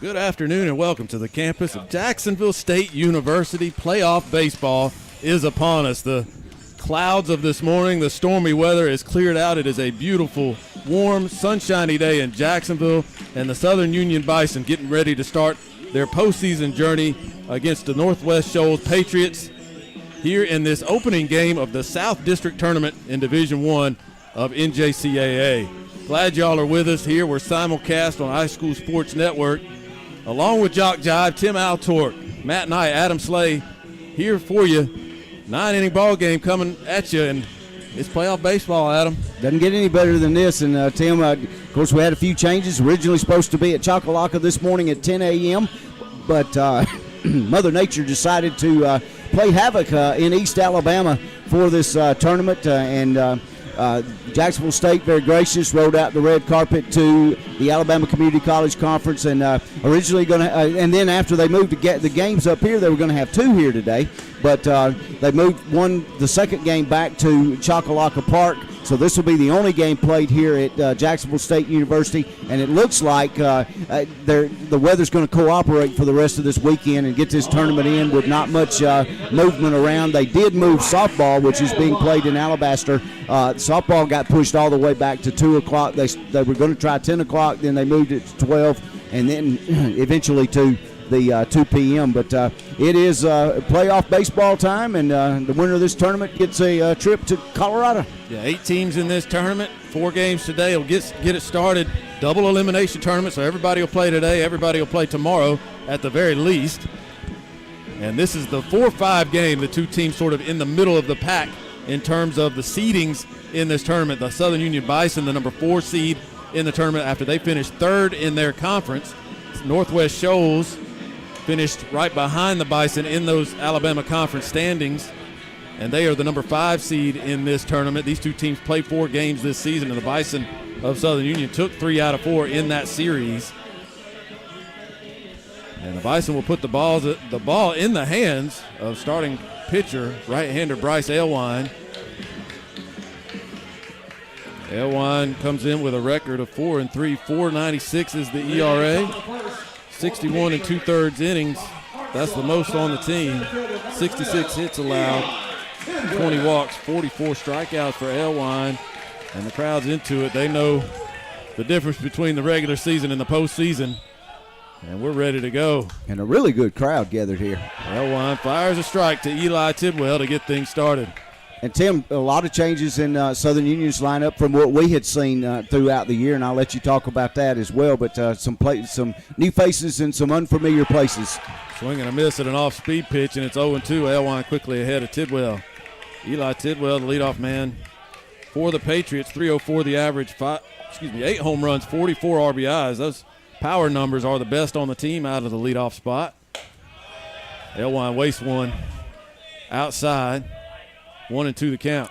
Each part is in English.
Good afternoon and welcome to the campus of Jacksonville State University. Playoff baseball is upon us. The clouds of this morning, the stormy weather is cleared out. It is a beautiful, warm, sunshiny day in Jacksonville, and the Southern Union Bison getting ready to start their postseason journey against the Northwest Shoals Patriots here in this opening game of the South District Tournament in Division I of NJCAA. Glad y'all are with us here. We're simulcast on iSchool Sports Network. Along with JockJive, Tim Altork, Matt Knight, Adam Slay here for you. 9-inning ball game coming at you, and it's playoff baseball, Adam. Doesn't get any better than this. And, Tim, of course, we had a few changes. Originally supposed to be at Choccolocca this morning at 10 a.m., but Mother Nature decided to play havoc in East Alabama for this tournament, and Jacksonville State, very gracious, rolled out the red carpet to the Alabama Community College Conference, and originally going to, and then after they moved to get the games up here, they were going to have two here today, but they moved the second game back to Choccolocca Park, so this will be the only game played here at Jacksonville State University, and it looks like the weather's going to cooperate for the rest of this weekend and get this tournament in with not much movement around. They did move softball, which is being played in Alabaster. Softball got pushed all the way back to 2 o'clock. They were going to try 10 o'clock, then they moved it to 12, and then eventually to the 2 p.m. But it is playoff baseball time, and the winner of this tournament gets a trip to Colorado. Yeah, 8 teams in this tournament, 4 games today. Will get it started. Double elimination tournament, so everybody will play today. Everybody will play tomorrow at the very least. And this is the 4-5 game. The two teams sort of in the middle of the pack in terms of the seedings in this tournament. The Southern Union Bison, the number 4 seed in the tournament after they finished 3rd in their conference. Northwest Shoals finished right behind the Bison in those Alabama conference standings, and they are the number 5 seed in this tournament. These two teams played 4 games this season, and the Bison of Southern Union took 3 out of 4 in that series. And the Bison will put the ball in the hands of starting pitcher, right-hander Bryce Aylwine. Aylwine comes in with a record of 4-3, 4.96 is the ERA. 61 2/3 innings. That's the most on the team. 66 hits allowed, 20 walks, 44 strikeouts for Aylwine. And the crowd's into it. They know the difference between the regular season and the postseason. And we're ready to go. And a really good crowd gathered here. Aylwine fires a strike to Eli Tidwell to get things started. And, Tim, a lot of changes in Southern Union's lineup from what we had seen throughout the year, and I'll let you talk about that as well. But some new faces in some unfamiliar places. Swing and a miss at an off-speed pitch, and it's 0-2. Aylwine quickly ahead of Tidwell. Eli Tidwell, the leadoff man for the Patriots, 304 the average, 8 home runs, 44 RBIs. Those power numbers are the best on the team out of the leadoff spot. Aylwine wastes one outside. 1-2 the count.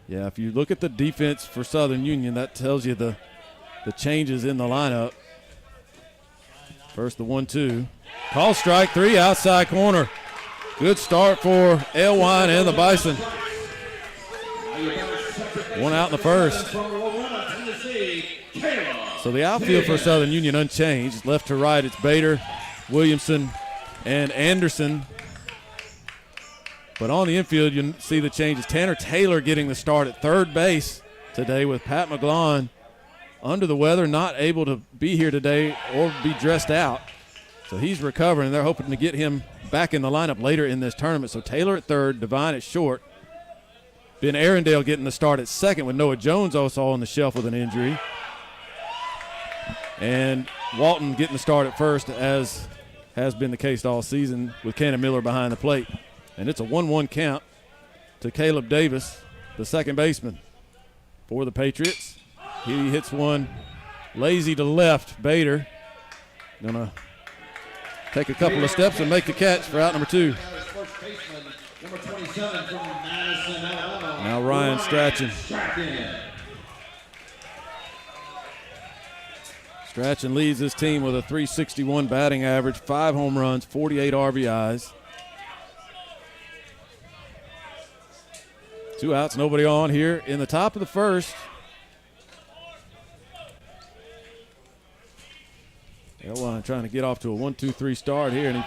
Yeah, if you look at the defense for Southern Union, that tells you the changes in the lineup. First the 1-2. Call strike 3 outside corner. Good start for Aylwine and the Bison. 1 out in the first. So the outfield for Southern Union unchanged. Left to right, it's Bader, Williamson, and Anderson. But on the infield, you see the changes. Tanner Taylor getting the start at third base today with Pat McGlon under the weather, not able to be here today or be dressed out. So he's recovering. They're hoping to get him back in the lineup later in this tournament. So Taylor at third, Devine at short. Ben Arundel getting the start at second with Noah Jones also on the shelf with an injury. And Walton getting the start at first, as has been the case all season, with Cannon Miller behind the plate. And it's a 1-1 count to Caleb Davis, the second baseman for the Patriots. He hits one lazy to left. Bader gonna take a couple of steps and make the catch for out number 2. Now Ryan Strachan. Strachan leads his team with a .361 batting average, 5 home runs, 48 RBIs. 2 outs, nobody on here in the top of the first. Elwine trying to get off to a 1-2-3 start here, and he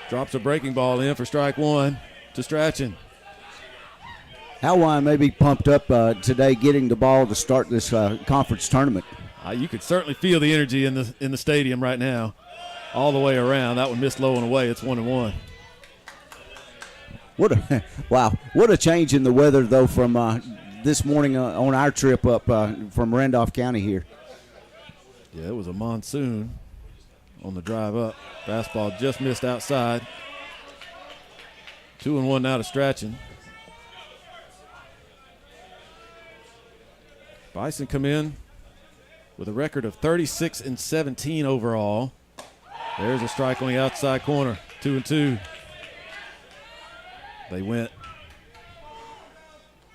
drops a breaking ball in for strike one to Strachan. Elwine may be pumped up today getting the ball to start this conference tournament. You could certainly feel the energy in the stadium right now, all the way around. That one missed low and away. It's 1-1. What a change in the weather, though, from this morning on our trip up from Randolph County here. Yeah, it was a monsoon on the drive up. Fastball just missed outside. 2-1 now to Strachan. Bison come in with a record of 36-17 overall. There's a strike on the outside corner. 2-2. They went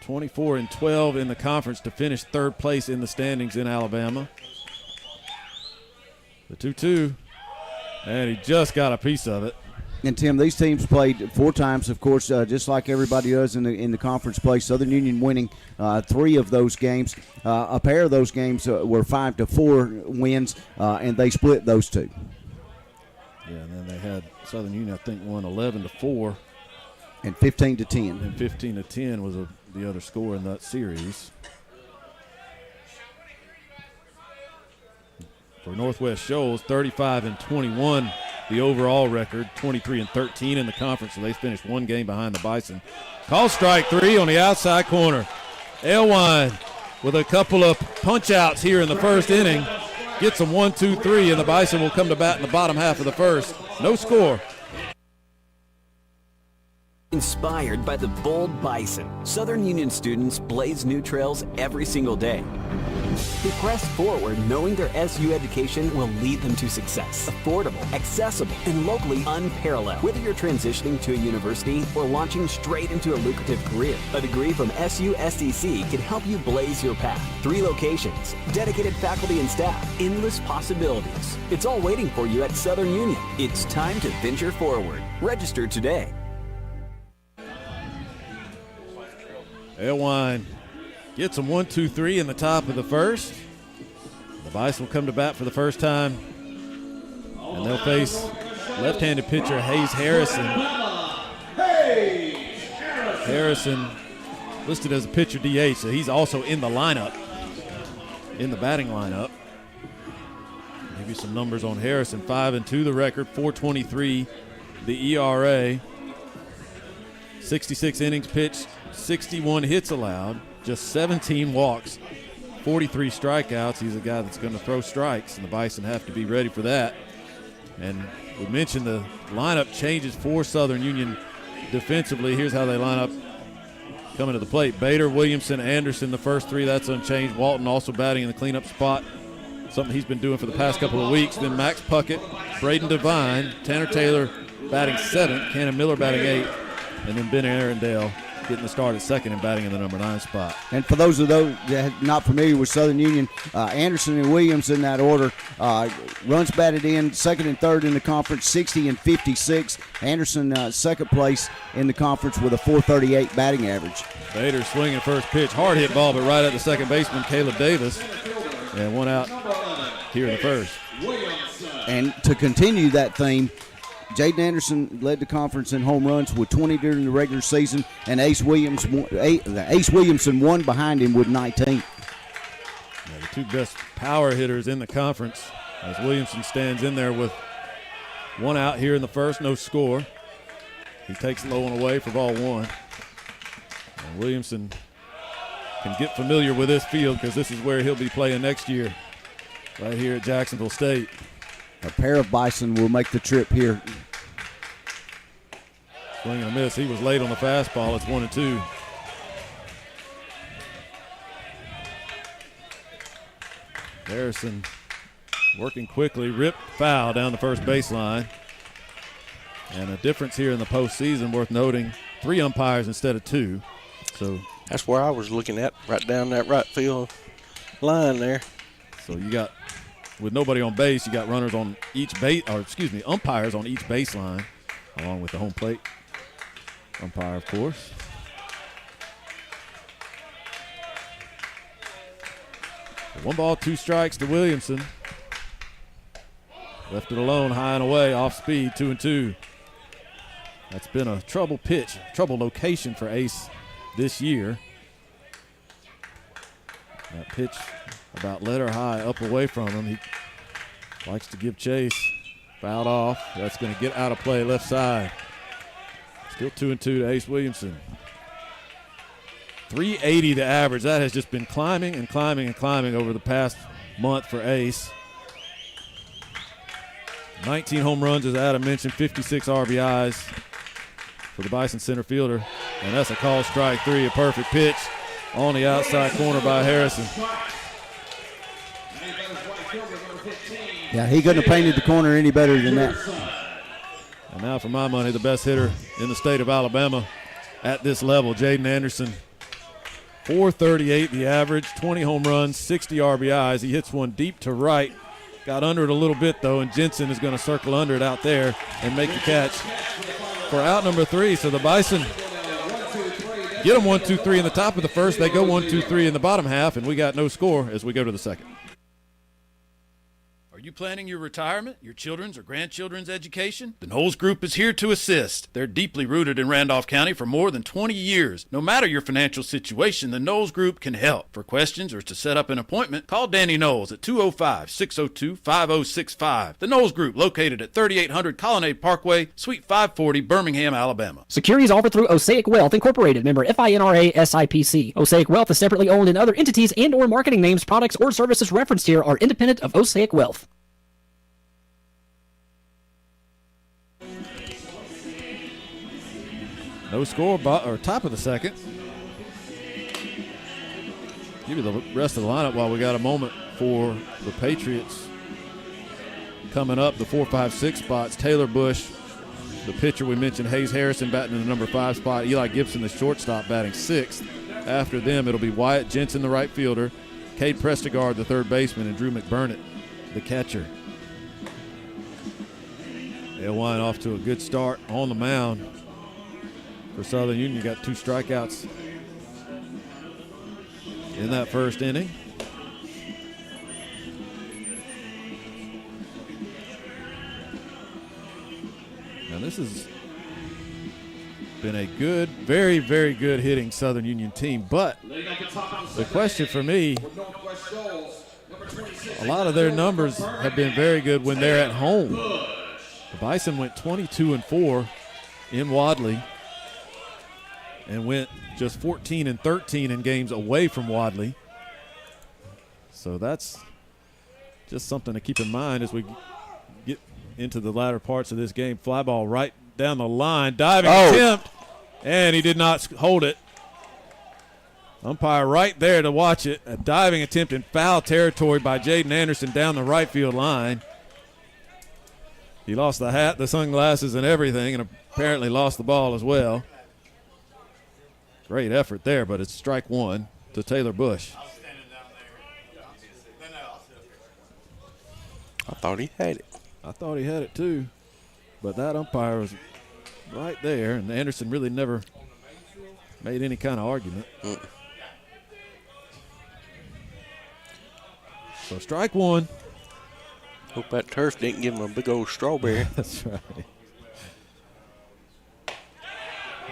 24-12 in the conference to finish third place in the standings in Alabama. The 2-2, and he just got a piece of it. And Tim, these teams played 4 times, of course, just like everybody does in the conference play. Southern Union winning 3 of those games. A pair of those games were 5-4 wins, and they split those 2. Yeah, and then they had Southern Union, I think, won 11-4. And 15-10. And 15-10 was the other score in that series. For Northwest Shoals, 35-21, the overall record, 23-13 in the conference, so they finished 1 game behind the Bison. Call strike 3 on the outside corner. Elwine with a couple of punch-outs here in the first inning. Gets them 1-2-3, and the Bison will come to bat in the bottom half of the first. No score. Inspired by the bold Bison, Southern Union students blaze new trails every single day. They press forward knowing their SU education will lead them to success. Affordable, accessible, and locally unparalleled. Whether you're transitioning to a university or launching straight into a lucrative career, a degree from SU SDC can help you blaze your path. 3 locations, dedicated faculty and staff, endless possibilities. It's all waiting for you at Southern Union. It's time to venture forward. Register today. Elwine gets them 1-2-3 in the top of the first. The Bison will come to bat for the first time, and they'll face left-handed pitcher Hayes Harrison. Harrison listed as a pitcher DH, so he's also in the lineup, in the batting lineup. Give you some numbers on Harrison. 5-2 the record, 4.23 the ERA, 66 innings pitched, 61 hits allowed, just 17 walks, 43 strikeouts. He's a guy that's going to throw strikes, and the Bison have to be ready for that. And we mentioned the lineup changes for Southern Union defensively. Here's how they line up coming to the plate. Bader, Williamson, Anderson, the first 3, that's unchanged. Walton also batting in the cleanup spot, something he's been doing for the past couple of weeks. Then Max Puckett, Braden Devine, Tanner Taylor batting 7th, Cannon Miller batting 8th, and then Ben Arundel getting the start at 2nd and batting in the number 9 spot. And for those that are not familiar with Southern Union, Anderson and Williams in that order. Runs batted in 2nd and 3rd in the conference, 60 and 56. Anderson 2nd place in the conference with a 438 batting average. Bader swinging first pitch, hard hit ball, but right at the second baseman, Caleb Davis, and 1 out here in the first. And to continue that theme, Jaden Anderson led the conference in home runs with 20 during the regular season, and Ace Williamson won behind him with 19. Yeah, the 2 best power hitters in the conference, as Williamson stands in there with 1 out here in the first, no score. He takes low and away for ball 1. And Williamson can get familiar with this field because this is where he'll be playing next year, right here at Jacksonville State. A pair of Bison will make the trip here. Swing and a miss. He was late on the fastball. It's 1-2. Harrison working quickly, ripped foul down the first baseline. And a difference here in the postseason worth noting, 3 umpires instead of 2. So that's where I was looking at, right down that right field line there. So you got, with nobody on base, you got runners on each umpires on each baseline, along with the home plate umpire, of course. So 1 ball, 2 strikes to Williamson. Left it alone, high and away, off speed, 2-2. That's been a trouble pitch, trouble location for Ace this year. That pitch about letter high, up away from him. He likes to give chase. Fouled off. That's going to get out of play left side. Still 2-2 to Ace Williamson. 380 the average. That has just been climbing and climbing and climbing over the past month for Ace. 19 home runs, as Adam mentioned, 56 RBIs for the Bison center fielder. And that's a call strike three, a perfect pitch on the outside corner by Harrison. Yeah, he couldn't have painted the corner any better than that. And now for my money, the best hitter in the state of Alabama at this level, Jaden Anderson. 438 the average, 20 home runs, 60 RBIs. He hits one deep to right. Got under it a little bit, though, and Jensen is going to circle under it out there and make the catch for out number 3. So the Bison get them 1-2-3 in the top of the first. They go 1-2-3 in the bottom half, and we got no score as we go to the second. Are you planning your retirement, your children's or grandchildren's education? The Knowles Group is here to assist. They're deeply rooted in Randolph County for more than 20 years. No matter your financial situation, the Knowles Group can help. For questions or to set up an appointment, call Danny Knowles at 205-602-5065. The Knowles Group, located at 3800 Colonnade Parkway, Suite 540, Birmingham, Alabama. Securities offered through Osaic Wealth Incorporated, member FINRA SIPC. Osaic Wealth is separately owned, and other entities and or marketing names, products, or services referenced here are independent of Osaic Wealth. No score, or top of the second. Give you the rest of the lineup while we got a moment for the Patriots. Coming up, the 4, 5, 6 spots. Taylor Bush, the pitcher we mentioned, Hayes Harrison batting in the number 5 spot. Eli Gibson, the shortstop, batting 6th. After them, it'll be Wyatt Jensen, the right fielder, Cade Prestegard, the third baseman, and Drew McBurnett, the catcher. Alewind off to a good start on the mound. For Southern Union, got 2 strikeouts in that first inning. Now this has been a good, very, very good hitting Southern Union team, but the question for me, a lot of their numbers have been very good when they're at home. The Bison went 22-4 in Wadley and went just 14-13 in games away from Wadley. So that's just something to keep in mind as we get into the latter parts of this game. Fly ball right down the line, diving attempt, and he did not hold it. Umpire right there to watch it. A diving attempt in foul territory by Jaden Anderson down the right field line. He lost the hat, the sunglasses, and everything, and apparently lost the ball as well. Great effort there, but it's strike 1 to Taylor Bush. I thought he had it. I thought he had it too, but that umpire was right there, and Anderson really never made any kind of argument. So strike 1. Hope that turf didn't give him a big old strawberry. That's right.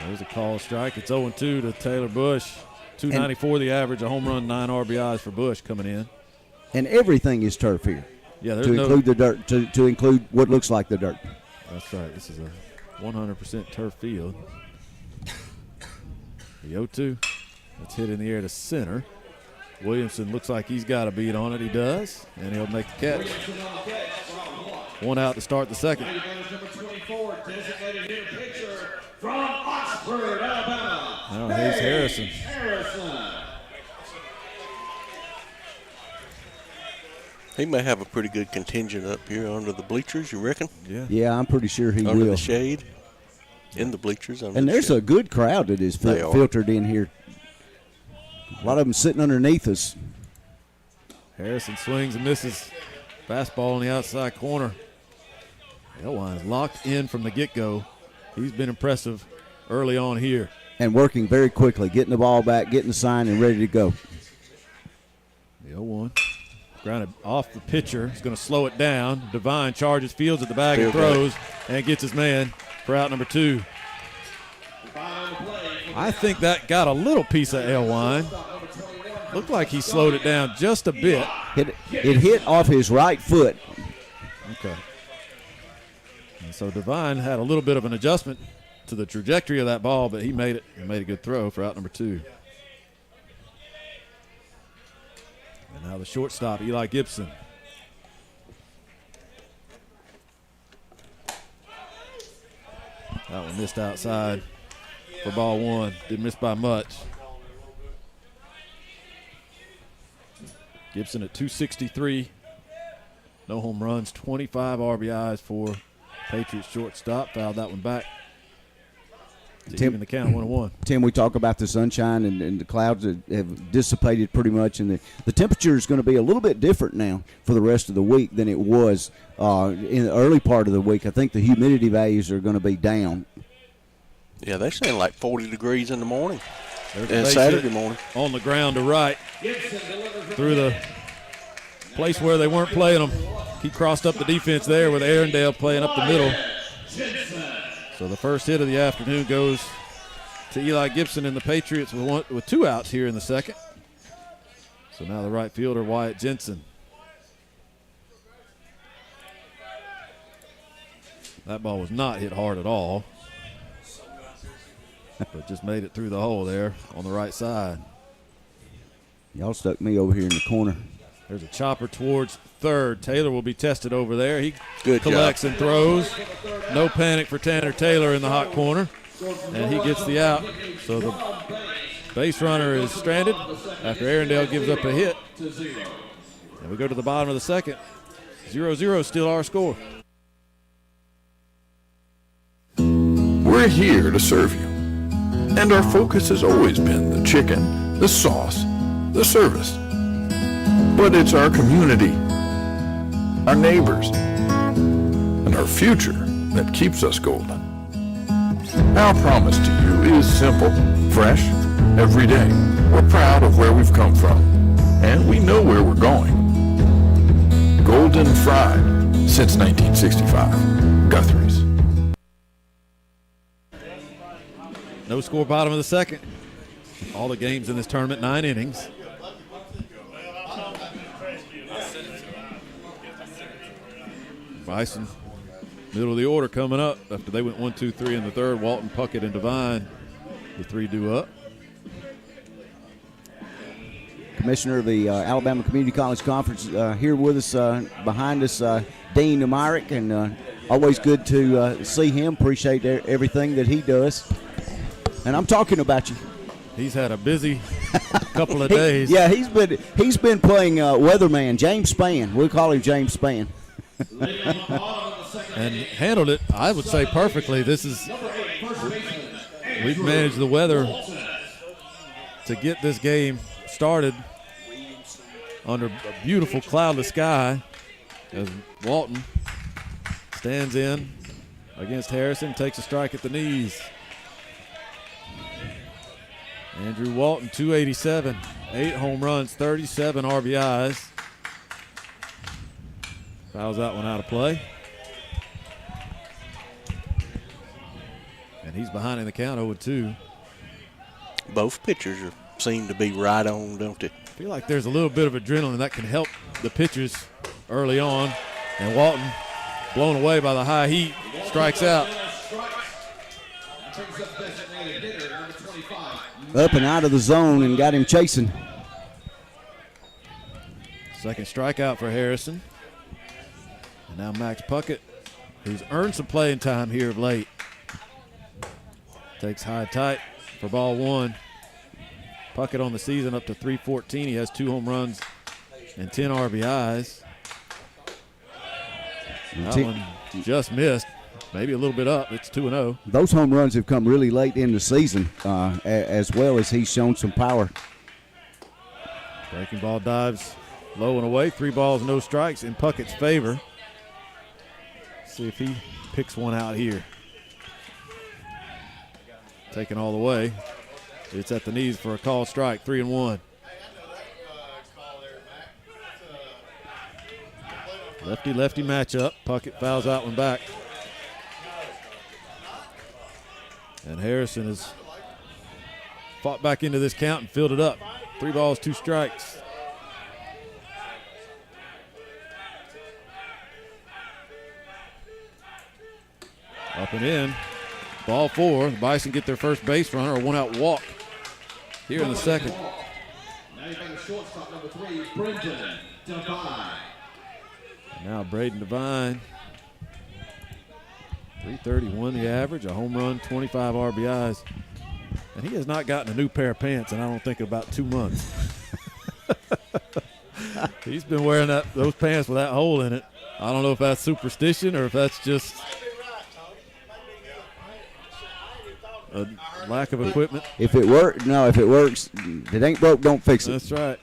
There's a call strike. It's 0-2 to Taylor Bush. 294 the average, a home run, 9 RBIs for Bush coming in. And everything is turf here. Yeah, to include the dirt, to include what looks like the dirt. That's right. This is a 100% turf field. The 0-2. That's hit in the air to center. Williamson looks like he's got a beat on it. He does, and he'll make the catch. 1 out to start the second. From Oxford, Alabama. Now Hayes Harrison. He may have a pretty good contingent up here under the bleachers, you reckon? Yeah, I'm pretty sure he Under will. the shade, in the bleachers. And there's a good crowd that is filtered in here. A lot of them sitting underneath us. Harrison swings and misses. Fastball on the outside corner. Alewind is locked in from the get-go. He's been impressive early on here. And working very quickly, getting the ball back, getting the sign, and ready to go. The 0-1. Grounded off the pitcher. He's going to slow it down. Devine charges, fields at the bag, and Field throws, and gets his man for out number 2. I think that got a little piece of Elwine. Looked like he slowed it down just a bit. It hit off his right foot. Okay. And so Devine had a little bit of an adjustment to the trajectory of that ball, but he made it and made a good throw for out number 2. And now the shortstop, Eli Gibson. That one missed outside for ball 1. Didn't miss by much. Gibson at 263. No home runs, 25 RBIs for Patriots shortstop. Fouled that one back to even the count 1-1. Tim, we talk about the sunshine and the clouds that have dissipated pretty much, and the temperature is going to be a little bit different now for the rest of the week than it was in the early part of the week. I think the humidity values are going to be down. Yeah, they're saying like 40 degrees in the morning There's and a base Saturday hit morning. on the ground to right through the place where they weren't playing them. He crossed up the defense there with Arendale playing up the middle. So the first hit of the afternoon goes to Eli Gibson and the Patriots with 2 outs here in the second. So now the right fielder, Wyatt Jensen. That ball was not hit hard at all, but just made it through the hole there on the right side. Y'all stuck me over here in the corner. There's a chopper towards third. Taylor will be tested over there. He Good collects job. and throws. No panic for Tanner Taylor in the hot corner. And he gets the out. So the base runner is stranded after Arendale gives up a hit. And we go to the bottom of the second. 0-0 still our score. We're here to serve you. And our focus has always been the chicken, the sauce, the service. But it's our community, our neighbors, and our future that keeps us golden. Our promise to you is simple, fresh, every day. We're proud of where we've come from, and we know where we're going. Golden fried since 1965. Guthrie's. No score, bottom of the second. All the games in this tournament, 9 innings. Bison, middle of the order coming up after they went 1-2-3 in the third. Walton, Puckett, and Devine, the 3 due up. Commissioner of the Alabama Community College Conference here with us, behind us, Dean Myrick, and always good to see him. Appreciate everything that he does. And I'm talking about you. He's had a busy couple of days. Yeah, he's been playing weatherman, James Spann. We'll call him James Spann. And handled it, I would say, perfectly. We've managed the weather to get this game started under a beautiful cloudless sky as Walton stands in against Harrison, takes a strike at the knees. Andrew Walton, 287, 8 home runs, 37 RBIs. Fouls that one out of play. And he's behind in the count, 0-2. Both pitchers seem to be right on, don't they? I feel like there's a little bit of adrenaline that can help the pitchers early on. And Walton, blown away by the high heat, strikes out. Up and out of the zone and got him chasing. Second strikeout for Harrison. And now Max Puckett, who's earned some playing time here of late, takes high tight for ball 1. Puckett on the season up to 314. He has 2 home runs and 10 RBIs. That one just missed. Maybe a little bit up. It's 2-0. Those home runs have come really late in the season, as well as he's shown some power. Breaking ball dives low and away. 3 balls, no strikes in Puckett's favor. See if he picks one out here. Taken all the way. It's at the knees for a called strike, 3-1. Lefty-lefty matchup. Puckett fouls that one back. And Harrison has fought back into this count and filled it up. 3 balls, 2 strikes. Up and in. Ball 4. The Bison get their first base runner, a 1-out walk here in the second. Now you bring the shortstop, number 3, Brendan Devine. Now Braden Devine. 331 the average, a home run, 25 RBIs. And he has not gotten a new pair of pants in I don't think about 2 months. He's been wearing those pants with that hole in it. I don't know if that's superstition or if that's just a lack of equipment. If it works, if it ain't broke, don't fix it. That's right.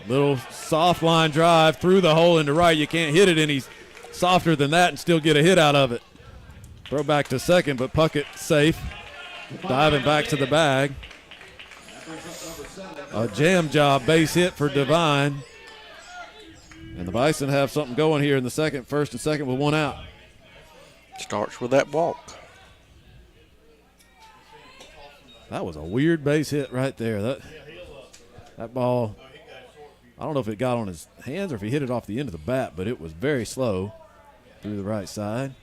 Little soft line drive through the hole into right. You can't hit it any softer than that and still get a hit out of it. Throw back to second, but Puckett safe. Diving back to the bag. A jam job base hit for Devine. And the Bison have something going here in the second, first and second with 1 out. Starts with that walk. That was a weird base hit right there. That ball, I don't know if it got on his hands or if he hit it off the end of the bat, but it was very slow through the right side.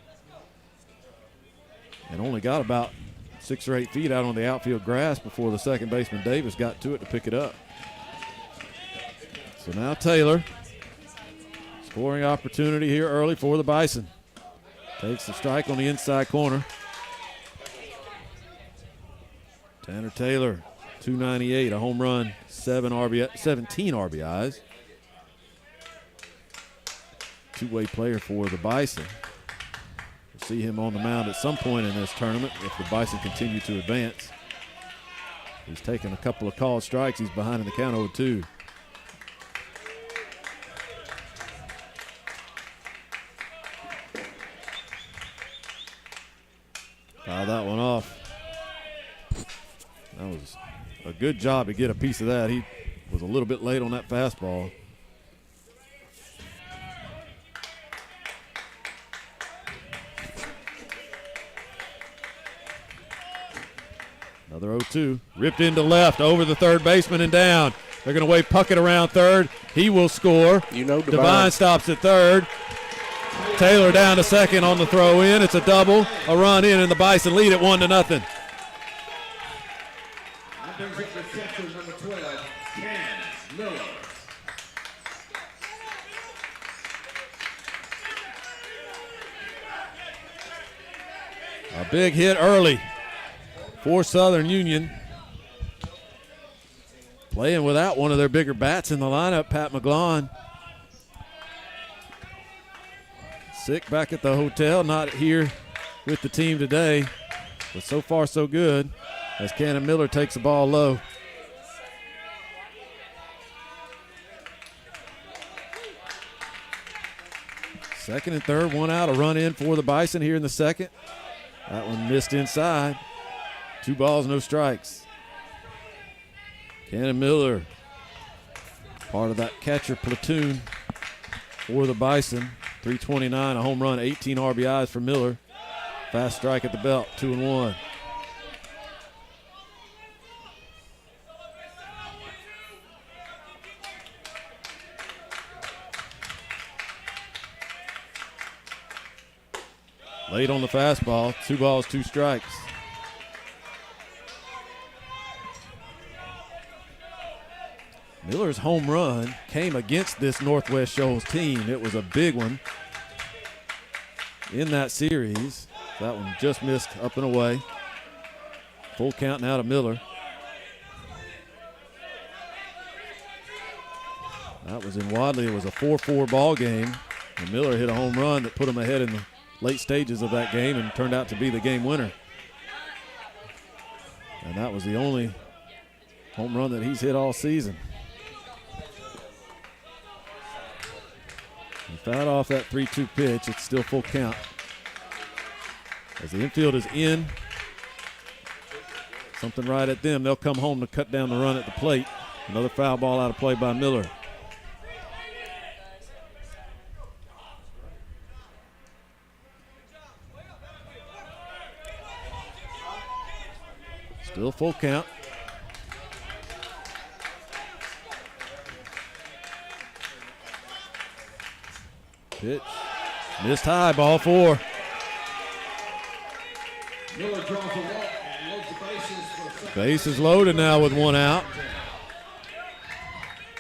And only got about 6 or 8 feet out on the outfield grass before the second baseman Davis got to it to pick it up. So now Taylor, scoring opportunity here early for the Bison. Takes the strike on the inside corner. Tanner Taylor, 298, a home run, 17 RBIs. Two-way player for the Bison. We'll see him on the mound at some point in this tournament if the Bison continue to advance. He's taken a couple of called strikes. He's behind in the count 0-2. Foul that one off. That was a good job to get a piece of that. He was a little bit late on that fastball. Another 0-2. Ripped into left, over the third baseman and down. They're going to wave Puckett around third. He will score. You know, Devine stops at third. Taylor down to second on the throw in. It's a double, a run in, and the Bison lead at 1-0. That brings up the catcher, number 12, Ken Miller. A big hit early for Southern Union. Playing without one of their bigger bats in the lineup, Pat McGlon. Sick back at the hotel, not here with the team today. But so far so good as Cannon Miller takes the ball low. Second and third, 1 out, a run in for the Bison here in the second. That one missed inside. 2 balls, no strikes. Cannon Miller, part of that catcher platoon for the Bison. 329, a home run, 18 RBIs for Miller. Fast strike at the belt, 2-1. Late on the fastball, 2 balls, 2 strikes. Miller's home run came against this Northwest Shoals team. It was a big one in that series. That one just missed up and away. Full count now to Miller. That was in Wadley. It was a 4-4 ball game. And Miller hit a home run that put him ahead in the late stages of that game and turned out to be the game winner. And that was the only home run that he's hit all season. He fouled off that 3-2 pitch. It's still full count. As the infield is in, something right at them. They'll come home to cut down the run at the plate. Another foul ball out of play by Miller. Still full count. Pitch. Missed high, ball 4. Miller draws a walk and loads the bases for a second. Base is loaded now with 1 out.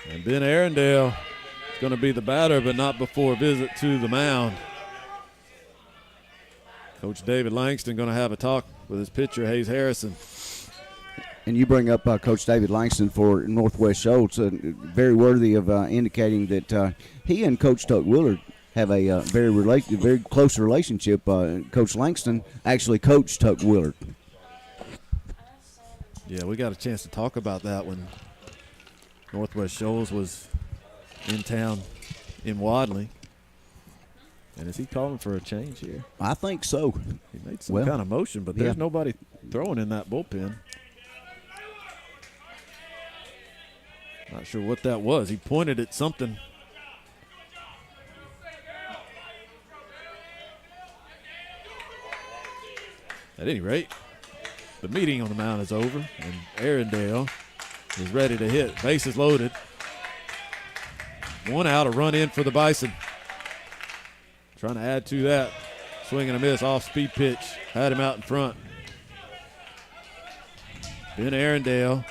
And Ben Arundel is going to be the batter, but not before a visit to the mound. Coach David Langston going to have a talk with his pitcher, Hayes Harrison. And you bring up Coach David Langston for Northwest Shoals, very worthy of indicating that he and Coach Tuck Willard have a very close relationship. Coach Langston actually coached Tuck Willard. Yeah, we got a chance to talk about that when Northwest Shoals was in town in Wadley. And is he calling for a change here? I think so. He made some kind of motion, but there's nobody throwing in that bullpen. Not sure what that was. He pointed at something. At any rate, the meeting on the mound is over, and Arundel is ready to hit. Bases loaded. 1 out, a run in for the Bison. Trying to add to that. Swing and a miss, off-speed pitch. Had him out in front. Ben Arundel.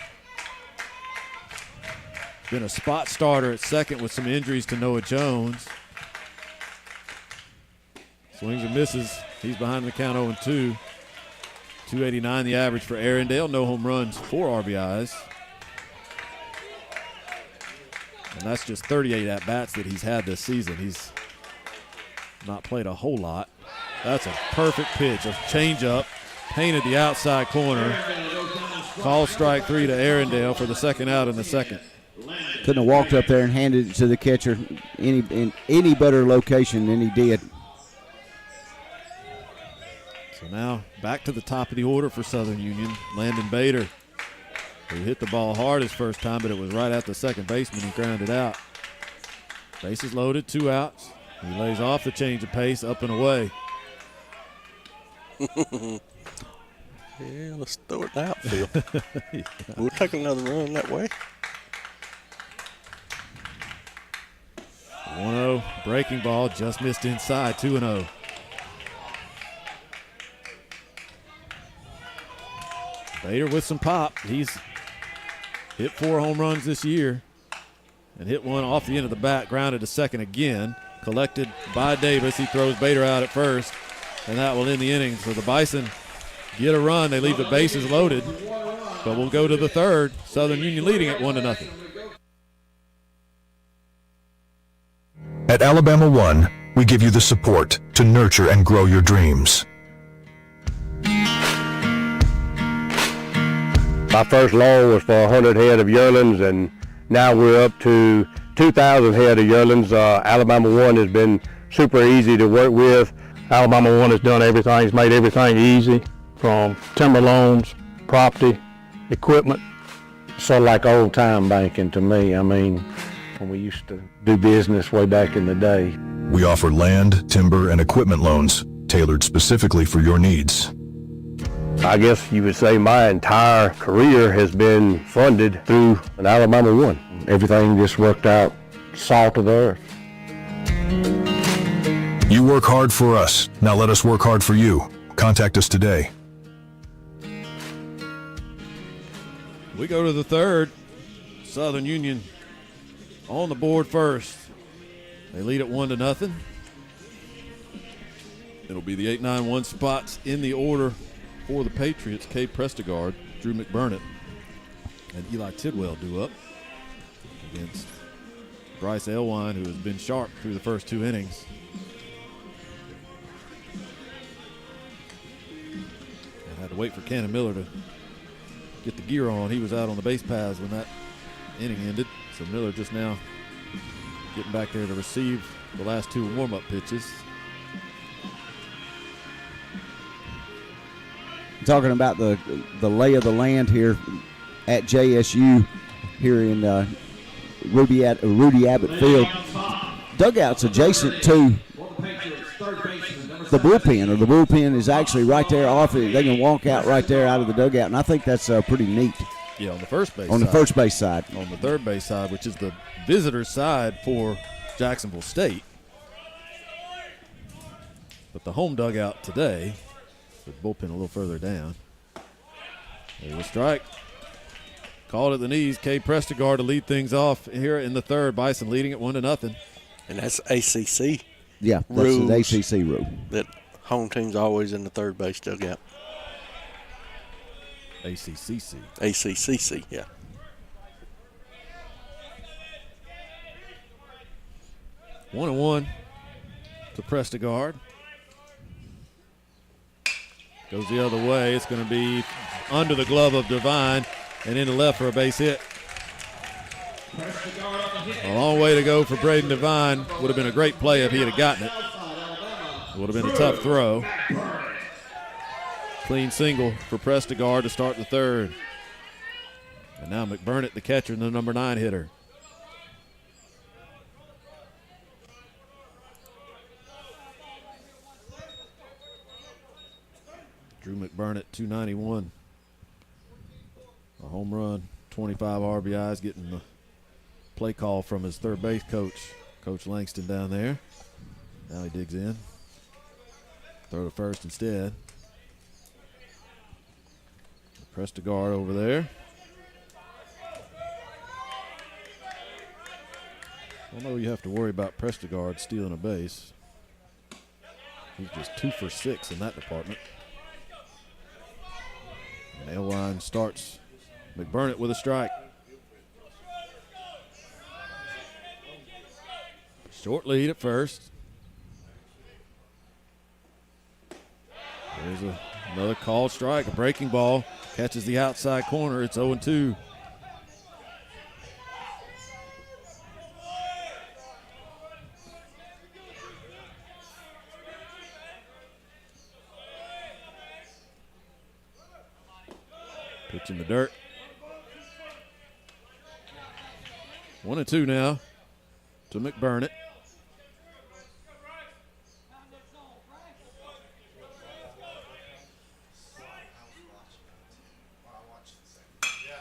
Been a spot starter at second with some injuries to Noah Jones. Swings and misses. He's behind the count 0-2. 289 the average for Arundel. No home runs, 4 RBIs. And that's just 38 at-bats that he's had this season. He's not played a whole lot. That's a perfect pitch. A changeup. Painted the outside corner. Call strike 3 to Arundel for the second out in the second. Couldn't have walked up there and handed it to the catcher in any better location than he did. So now back to the top of the order for Southern Union. Landon Bader, who hit the ball hard his first time, but it was right at the second baseman. He grounded out. Bases loaded, 2 outs. He lays off the change of pace, up and away. Yeah, let's throw it in the outfield. Yeah. We'll take another run that way. 1-0, breaking ball, just missed inside, 2-0. Bader with some pop. He's hit 4 home runs this year and hit one off the end of the bat, grounded to second again. Collected by Davis. He throws Bader out at first, and that will end the inning. So the Bison get a run. They leave the bases loaded, but we'll go to the third. Southern Union leading it 1-0. At Alabama One, we give you the support to nurture and grow your dreams. My first loan was for 100 head of yearlings, and now we're up to 2,000 head of yearlings. Alabama One has been super easy to work with. Alabama One has done everything. He's made everything easy, from timber loans, property, equipment. Sort of like old-time banking to me. I mean, when we used to do business way back in the day. We offer land, timber, and equipment loans tailored specifically for your needs. I guess you would say my entire career has been funded through an Alabama One. Everything just worked out salt of the earth. You work hard for us. Now let us work hard for you. Contact us today. We go to the third. Southern Union on the board first. They lead it 1-0. It'll be the 8-9-1 spots in the order for the Patriots. Cade Prestegard, Drew McBurnett, and Eli Tidwell due up against Bryce Elwine, who has been sharp through the first 2 innings. And had to wait for Cannon Miller to get the gear on. He was out on the base paths when that inning ended. So Miller just now getting back there to receive the last 2 warm-up pitches. Talking about the lay of the land here at JSU here in Rudy Abbott Field. Dugouts adjacent to the bullpen, or the bullpen is actually right there off it. They can walk out right there out of the dugout, and I think that's pretty neat. Yeah, on the first base On side. the first base side. On the third base side, which is the visitor side for Jacksonville State. But the home dugout today, the bullpen a little further down. There's a strike. Called at the knees. Cade Prestigard to lead things off here in the third. Bison leading it 1-0. And that's ACC. Yeah, that's rules the ACC rule. That home team's always in the third base dugout. ACCC. ACCC, yeah. 1-1 to Prestigard. Goes the other way. It's going to be under the glove of Devine and into left for a base hit. A long way to go for Braden Devine. Would have been a great play if he had gotten it. Would have been a tough throw. Clean single for Prestigard to start the third. And now McBurnett, the catcher, and the number 9 hitter. Drew McBurnett, 291. A home run, 25 RBIs, getting the play call from his third base coach, Coach Langston down there. Now he digs in. Throw to first instead. Prestigard over there. I don't know you have to worry about Prestigard stealing a base. He's just 2 for 6 in that department. Nail line starts. McBurnett with a strike. Short lead at first. There's another called strike, a breaking ball. Catches the outside corner. It's 0-2. Pitch in the dirt. 1-2 now to McBurnett.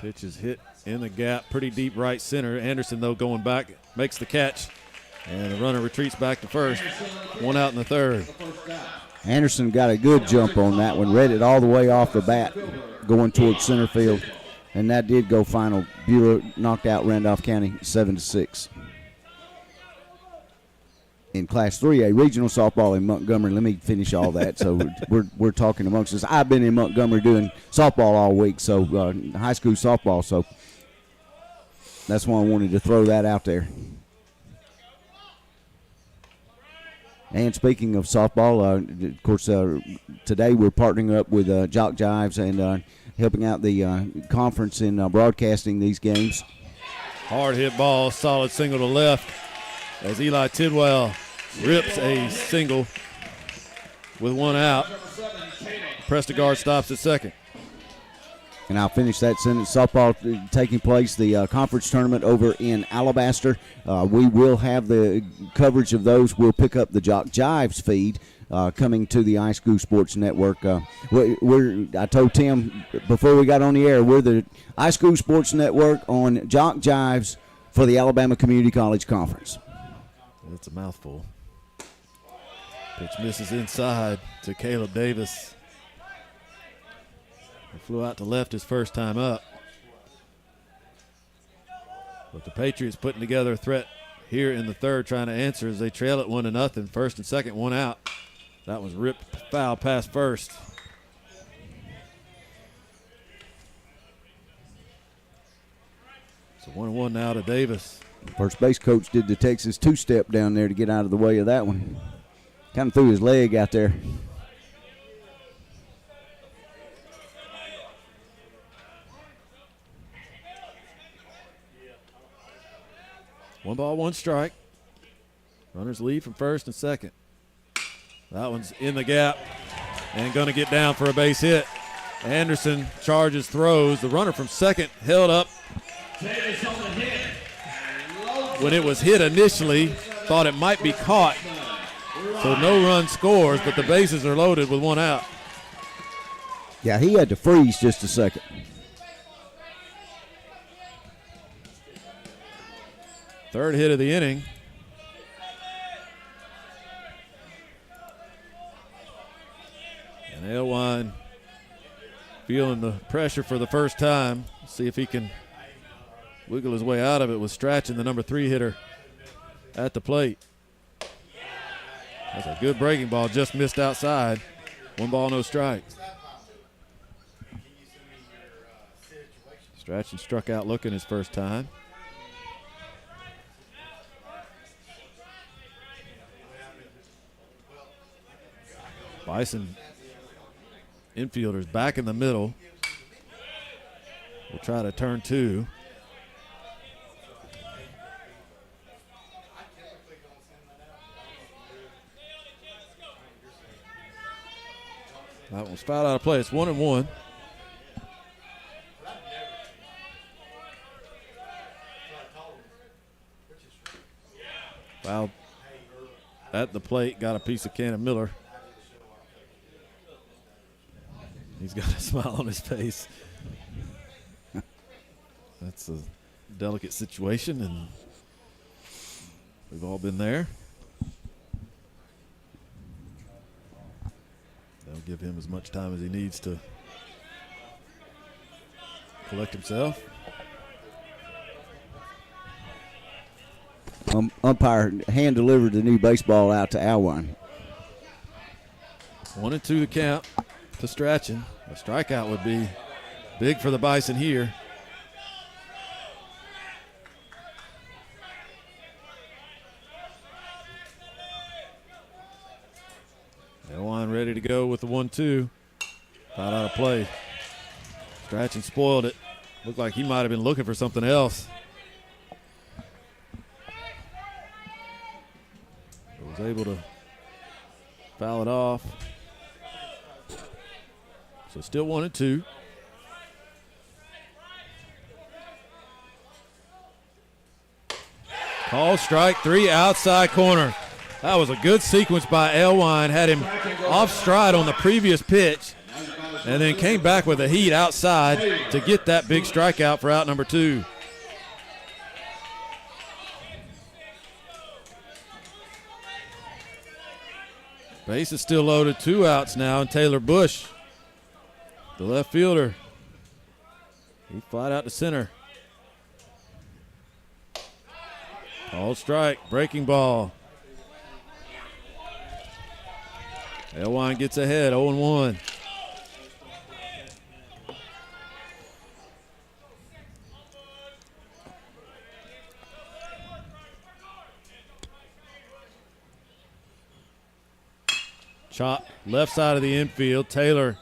Pitch is hit in the gap, pretty deep right center. Anderson, though, going back, makes the catch, and the runner retreats back to first. 1 out in the third. Anderson got a good jump on that one, read it all the way off the bat, going towards center field, and that did go final. Bueller knocked out Randolph County 7-6. In Class 3A regional softball in Montgomery, let me finish all that. So we're talking amongst us. I've been in Montgomery doing softball all week, so high school softball. So that's why I wanted to throw that out there. And speaking of softball, of course, today we're partnering up with JockJives and helping out the conference in broadcasting these games. Hard hit ball, solid single to left as Eli Tidwell rips a single with 1 out. Prestigard stops at second. And I'll finish that sentence. Softball taking place, the conference tournament over in Alabaster. We will have the coverage of those. We'll pick up the JockJives feed coming to the iSchool Sports Network. I told Tim before we got on the air, we're the iSchool Sports Network on JockJives for the Alabama Community College Conference. That's a mouthful. Pitch misses inside to Caleb Davis. He flew out to left his first time up. But the Patriots putting together a threat here in the third, trying to answer as they trail it 1-0. First and second, 1 out. That was ripped foul past first. So 1-1 now to Davis. First base coach did the Texas two-step down there to get out of the way of that one. Kind of threw his leg out there. One ball, one strike. Runners lead from first and second. That one's in the gap and going to get down for a base hit. Anderson charges, throws. The runner from second held up. When it was hit initially, thought it might be caught. So no run scores, but the bases are loaded with one out. Yeah, he had to freeze just a second. Third hit of the inning. And Elwine feeling the pressure for the first time. See if he can wiggle his way out of it with Strachan, the number 3 hitter, at the plate. That's a good breaking ball, just missed outside. 1 ball, no strikes. Strachan struck out looking his first time. Bison infielders back in the middle. We'll try to turn 2. That one was fouled out of play. It's 1-1. Fouled at the plate, got a piece of Cannon Miller. He's got a smile on his face. That's a delicate situation, and we've all been there. They'll give him as much time as he needs to collect himself. Umpire hand delivered the new baseball out to Elwine. 1-2 the count to Strachan. A strikeout would be big for the Bison here. Elwine ready to go with the 1-2. Fouled out of play. Strachan spoiled it. Looked like he might have been looking for something else. Was able to foul it off. So still 1-2. Call strike 3 outside corner. That was a good sequence by Elwine. Had him off stride on the previous pitch and then came back with a heat outside to get that big strikeout for out number 2. Base is still loaded, 2 outs now, and Taylor Bush, the left fielder, he flied out to center. Called strike, breaking ball. Elwine gets ahead, 0-1. Chop left side of the infield. Taylor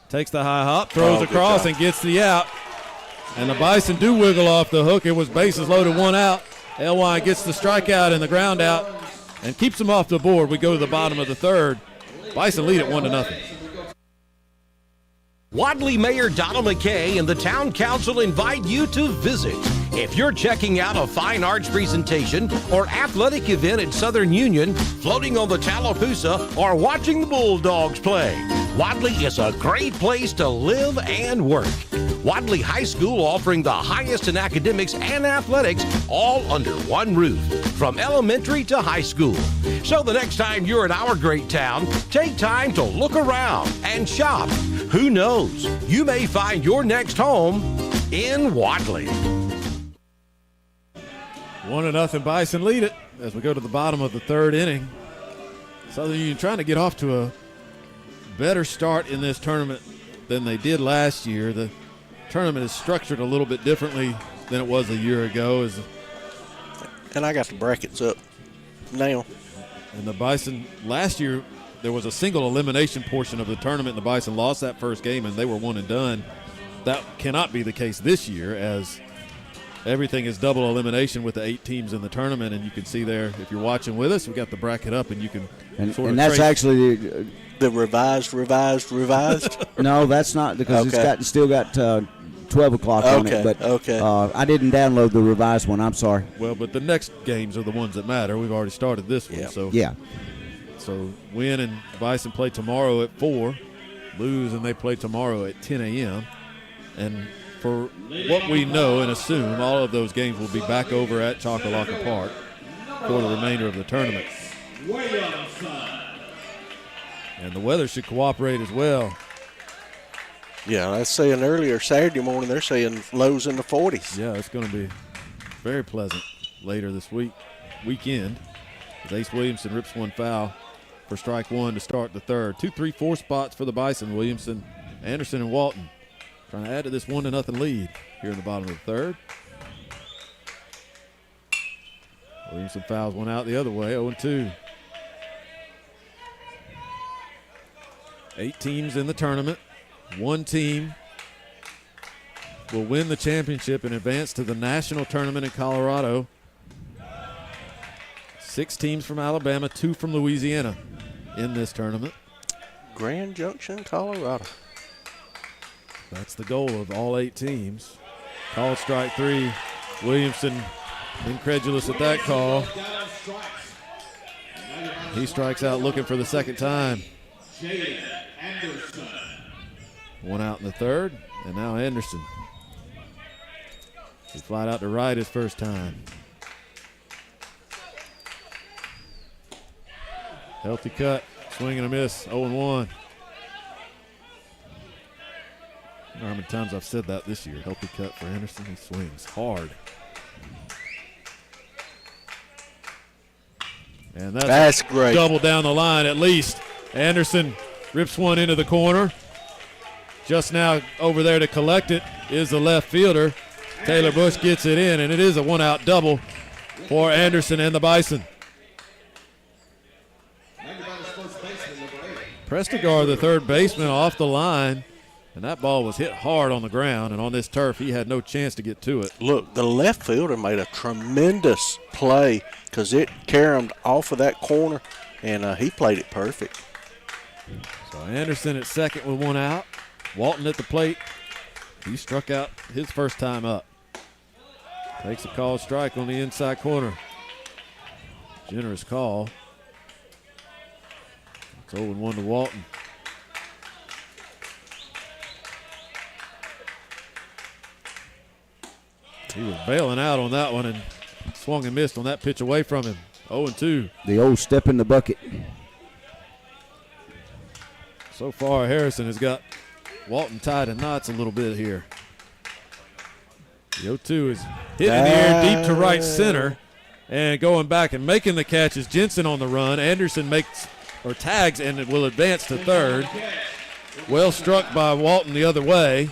takes the high hop, throws across, and gets the out. And the Bison do wiggle off the hook. It was bases loaded, 1 out. Elwine gets the strikeout and the ground out and keeps them off the board. We go to the bottom of the 3rd. Bison lead at 1-0. Wadley Mayor Donald McKay and the Town Council invite you to visit. If you're checking out a fine arts presentation or athletic event at Southern Union, floating on the Tallapoosa, or watching the Bulldogs play, Wadley is a great place to live and work. Wadley High School offering the highest in academics and athletics, all under one roof, from elementary to high school. So the next time you're in our great town, take time to look around and shop. Who knows? You may find your next home in Wadley. 1-0 Bison lead it as we go to the bottom of the 3rd inning. Southern Union trying to get off to a better start in this tournament than they did last year. The tournament is structured a little bit differently than it was a year ago. And I got the brackets up now. And the Bison, last year, there was a single elimination portion of the tournament, and the Bison lost that first game, and they were 1 and done. That cannot be the case this year, as everything is double elimination with the 8 teams in the tournament. And you can see there, if you're watching with us, we got the bracket up, and you can and that's actually the revised. No, that's not, because it's still got 12 o'clock on it. But I didn't download the revised one. I'm sorry. Well, but the next games are the ones that matter. We've already started this one. So yeah. So win and Bison play tomorrow at 4. Lose and they play tomorrow at 10 a.m. And for what we know and assume, all of those games will be back over at Choccolocca Park for the remainder of the tournament. And the weather should cooperate as well. Yeah, I was saying earlier Saturday morning, they're saying lows in the 40s. Yeah, it's going to be very pleasant later this weekend. As Ace Williamson rips one foul for strike one to start the third. 2, 3, 4 spots for the Bison. Williamson, Anderson, and Walton trying to add to this 1-0 lead here in the bottom of the third. Williamson fouls one out the other way, 0-2. 8 teams in the tournament. One team will win the championship and advance to the national tournament in Colorado. 6 teams from Alabama, 2 from Louisiana in this tournament. Grand Junction, Colorado. That's the goal of all 8 teams. Called strike 3. Williamson incredulous at that call. He strikes out looking for the second time. One out in the third, and now Anderson. He flied out to right his first time. Healthy cut, swing and a miss, 0-1. I don't know how many times I've said that this year. Healthy cut for Anderson, he swings hard. And that's great. Double down the line at least. Anderson rips one into the corner. Just now over there to collect it is the left fielder. Taylor Bush gets it in, and it is a one-out double for Anderson and the Bison. Prestigar, the third baseman, off the line, and that ball was hit hard on the ground, and on this turf he had no chance to get to it. Look, the left fielder made a tremendous play because it caromed off of that corner, and he played it perfect. So Anderson at second with one out. Walton at the plate. He struck out his first time up. Takes a called strike on the inside corner. Generous call. It's 0-1 to Walton. He was bailing out on that one and swung and missed on that pitch away from him. 0-2. The old step in the bucket. So far, Harrison has got Walton tied in knots a little bit here. The 0-2 is hitting in the air deep to right center, and going back and making the catch is Jensen on the run. Anderson makes or tags and will advance to third. Well struck by Walton the other way,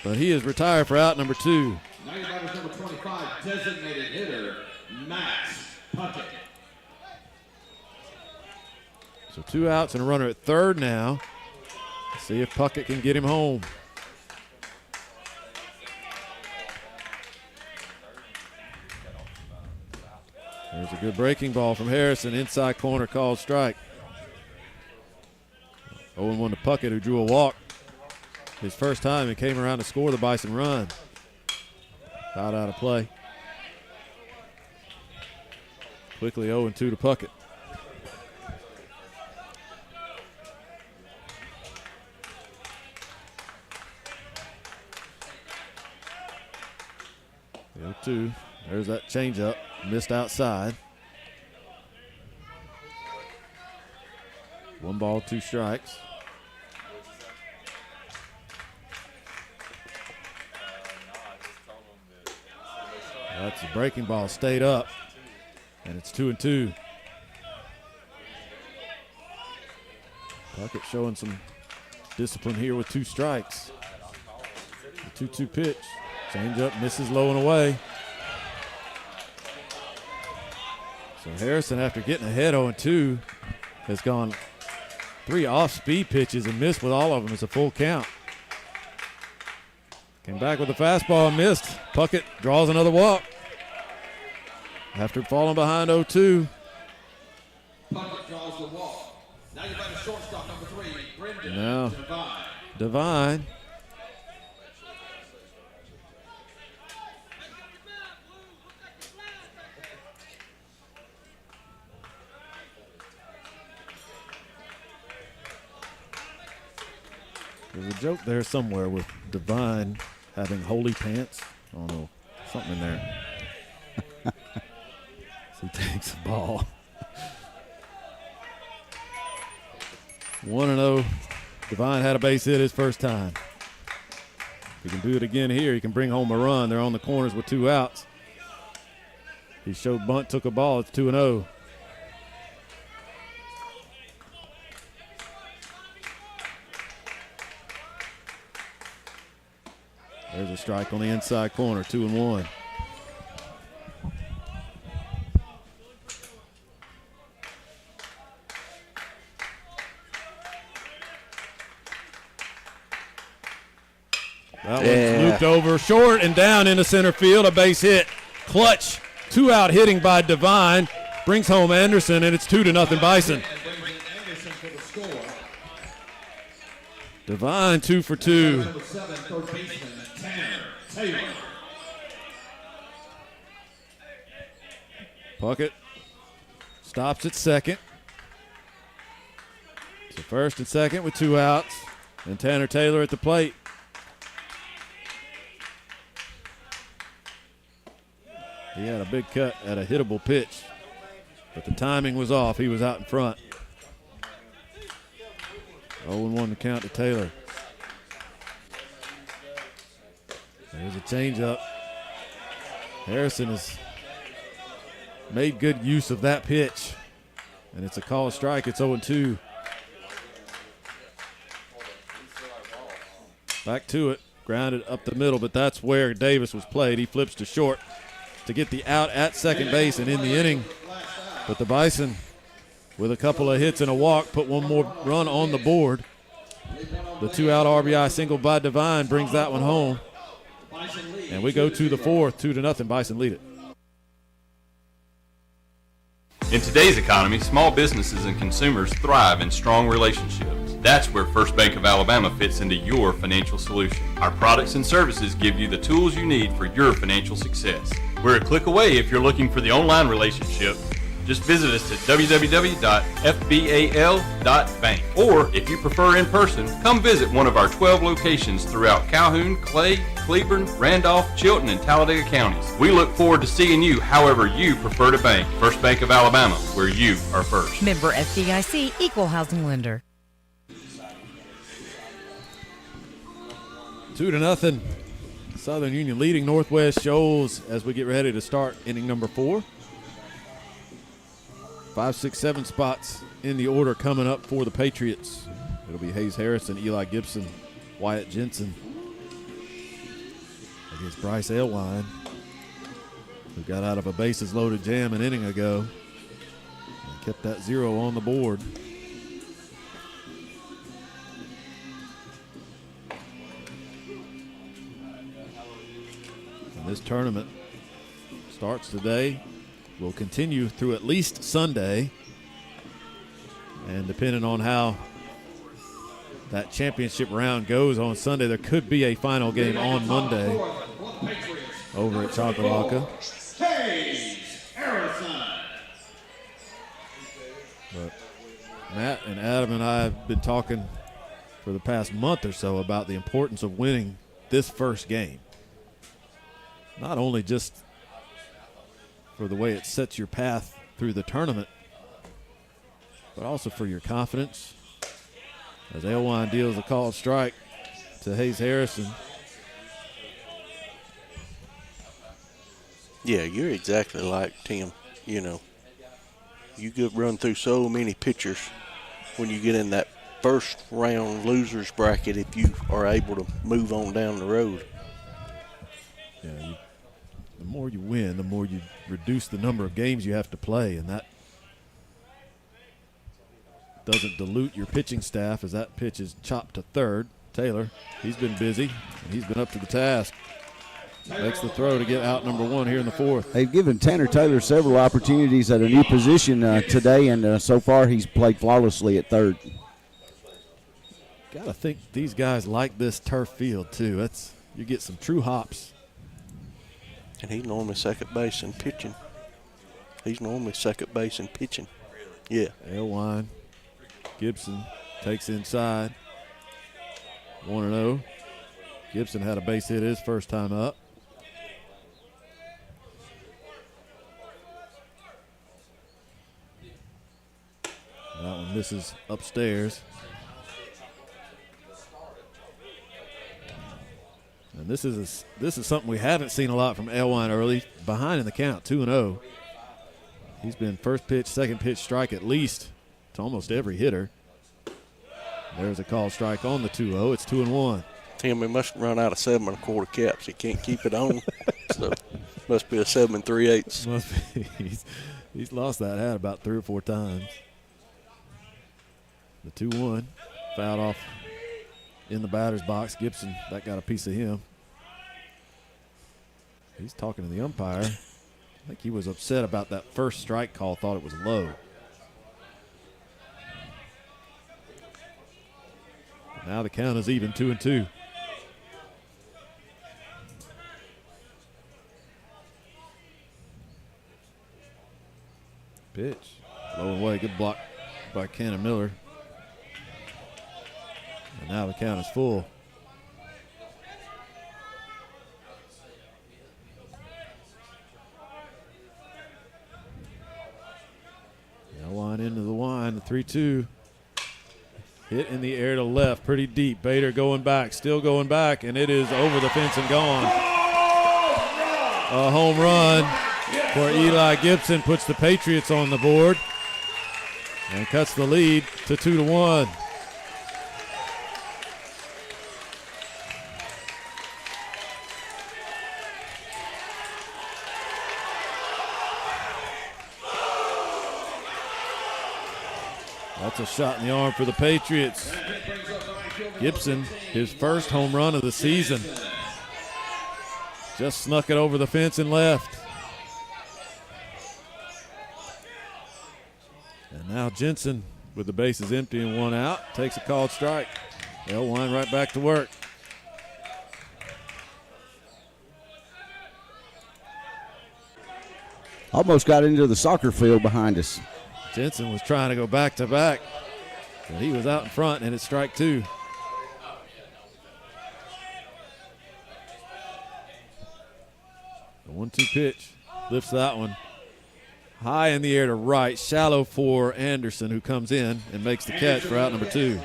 but he is retired for out number 2. Now your batter's number 25, designated hitter, Max Puckett. So 2 outs and a runner at third now. Let's see if Puckett can get him home. There's a good breaking ball from Harrison. Inside corner, called strike. 0-1 to Puckett, who drew a walk his first time and came around to score the Bison run. Fouled out of play. Quickly 0-2 to Puckett. The 0-2. There's that changeup. Missed outside. 1 ball, 2 strikes. That's a breaking ball, stayed up, and it's 2-2. Puckett showing some discipline here with 2 strikes. The 2-2 pitch, change up, misses low and away. So Harrison, after getting ahead 0-2, has gone 3 off-speed pitches and missed with all of them. It's a full count. Came back with a fastball and missed. Puckett draws another walk after falling behind 0-2. Puckett draws the walk. Now you're batting shortstop number 3, Brendan Now Devine. There's a joke there somewhere with Divine having holy pants. I don't know, something in there. So he takes the ball. 1-0. Divine had a base hit his first time. If he can do it again here, he can bring home a run. They're on the corners with 2 outs. He showed bunt, took a ball. It's 2-0. There's a strike on the inside corner, 2-1. That one's looped over short and down into center field. A base hit. Clutch. 2-out hitting by Divine. Brings home Anderson, and it's 2-0 Bison. Divine 2 for 2. Puckett stops at second. So first and second with 2 outs. And Tanner Taylor at the plate. He had a big cut at a hittable pitch, but the timing was off. He was out in front. 0-1 to count to Taylor. There's a changeup. Harrison has made good use of that pitch, and it's a called strike. It's 0-2. Back to it. Grounded up the middle, but that's where Davis was played. He flips to short to get the out at second base and in the inning. But the Bison, with a couple of hits and a walk, put one more run on the board. The 2-out RBI single by Divine brings that one home. And we go to the fourth, 2-0. Bison lead it. In today's economy, small businesses and consumers thrive in strong relationships. That's where First Bank of Alabama fits into your financial solution. Our products and services give you the tools you need for your financial success. We're a click away if you're looking for the online relationship. Just visit us at www.fbal.bank. Or if you prefer in person, come visit one of our 12 locations throughout Calhoun, Clay, Cleburne, Randolph, Chilton, and Talladega counties. We look forward to seeing you however you prefer to bank. First Bank of Alabama, where you are first. Member FDIC, Equal Housing Lender. 2-0. Southern Union leading Northwest Shoals as we get ready to start inning number 4. 5, 6, 7 spots in the order coming up for the Patriots. It'll be Hayes Harrison, Eli Gibson, Wyatt Jensen against Bryce Aylwine, who got out of a bases loaded jam an inning ago and kept that 0 on the board. And this tournament starts today. Will continue through at least Sunday, and depending on how that championship round goes on Sunday, there could be a final game on Monday over at Chockalaka. But Matt and Adam and I have been talking for the past month or so about the importance of winning this first game. Not only just for the way it sets your path through the tournament, but also for your confidence. As Aylwine deals a called strike to Hayes Harrison. Yeah, you're exactly like Tim. You know, you could run through so many pitchers when you get in that first round losers bracket if you are able to move on down the road. Yeah, the more you win, the more you reduce the number of games you have to play, and that doesn't dilute your pitching staff as that pitch is chopped to third. Taylor, he's been busy, and he's been up to the task. Makes the throw to get out number 1 here in the fourth. They've given Tanner Taylor several opportunities at a new position today, and so far he's played flawlessly at third. Got to think these guys like this turf field, too. You get some true hops. And he's normally second base and pitching. Yeah. Aylwine. Gibson takes inside. 1-0. Gibson had a base hit his first time up. That one misses upstairs. And this is something we haven't seen a lot from Elwine early. Behind in the count, 2-0. He's been first pitch, second pitch strike at least to almost every hitter. There's a called strike on the 2-0. It's 2-1. Tim, he must run out of 7 1/4 caps. He can't keep it on. So must be a 7 3/8. Must be. He's lost that hat about 3 or 4 times. The 2-1 fouled off in the batter's box. Gibson, that got a piece of him. He's talking to the umpire. I think he was upset about that first strike call, thought it was low. Now the count is even, 2-2. Pitch. Low and away. Good block by Cannon Miller. And now the count is full. Line into the wine, the 3-2. Hit in the air to left, pretty deep. Bader going back, still going back, and it is over the fence and gone. A home run for Eli Gibson puts the Patriots on the board and cuts the lead to 2-1. That's a shot in the arm for the Patriots. Gibson, his first home run of the season. Just snuck it over the fence and left. And now Jensen, with the bases empty and 1 out, takes a called strike. Elwine right back to work. Almost got into the soccer field behind us. Jensen was trying to go back to back, but he was out in front, and it's strike 2. The 1-2 pitch lifts that one high in the air to right, shallow for Anderson, who comes in and makes the catch for out number 2. Now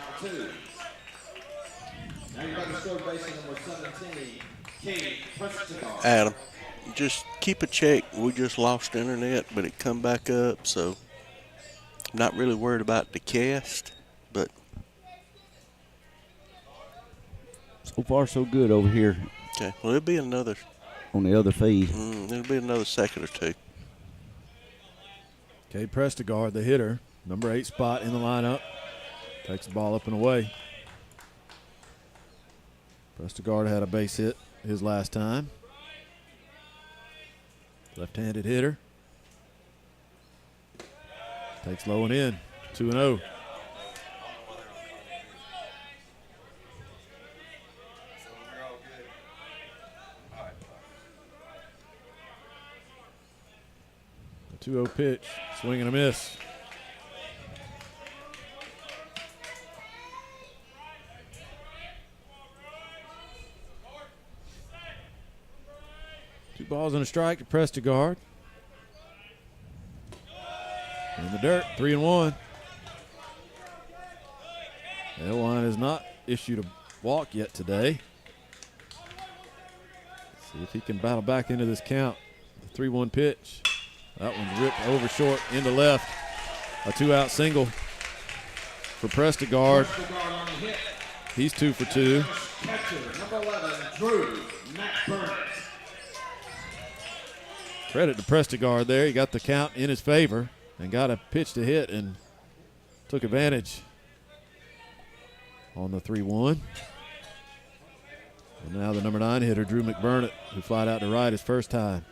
you're about to score Bison number 17, Kate Prestigard. Adam, just keep a check. We just lost internet, but it come back up, so I'm not really worried about the cast, but so far so good over here. Okay, well, it'll be another on the other feed. It'll be another second or two. Cade Prestigard, the hitter, number 8 spot in the lineup, takes the ball up and away. Prestigard had a base hit his last time. Left-handed hitter. Takes low and in, 2-0. A 2-0 pitch, swing and a miss. Two balls and a strike to Prestigard. In the dirt, 3-1. Elwine has not issued a walk yet today. Let's see if he can battle back into this count. The 3-1 pitch. That one's ripped over short into left. A 2-out single for Prestigard. He's 2 for 2. Catcher, number 11, Drew McBurnett. Credit to Prestigard there. He got the count in his favor and got a pitch to hit and took advantage on the 3-1. And now the number 9 hitter, Drew McBurnett, who flied out to right his first time.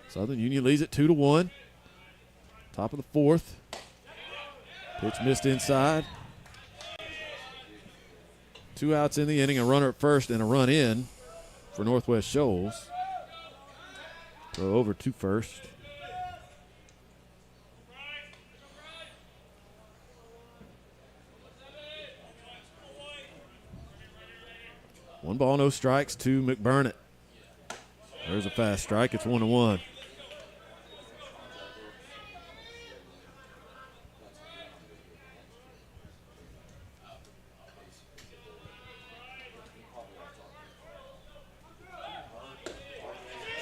Southern Union leads it 2-1. Top of the 4th. Pitch missed inside. 2 outs in the inning, a runner at first and a run in for Northwest Shoals. Throw over to first. 1 ball, no strikes to McBurnett. There's a fast strike. It's 1-1.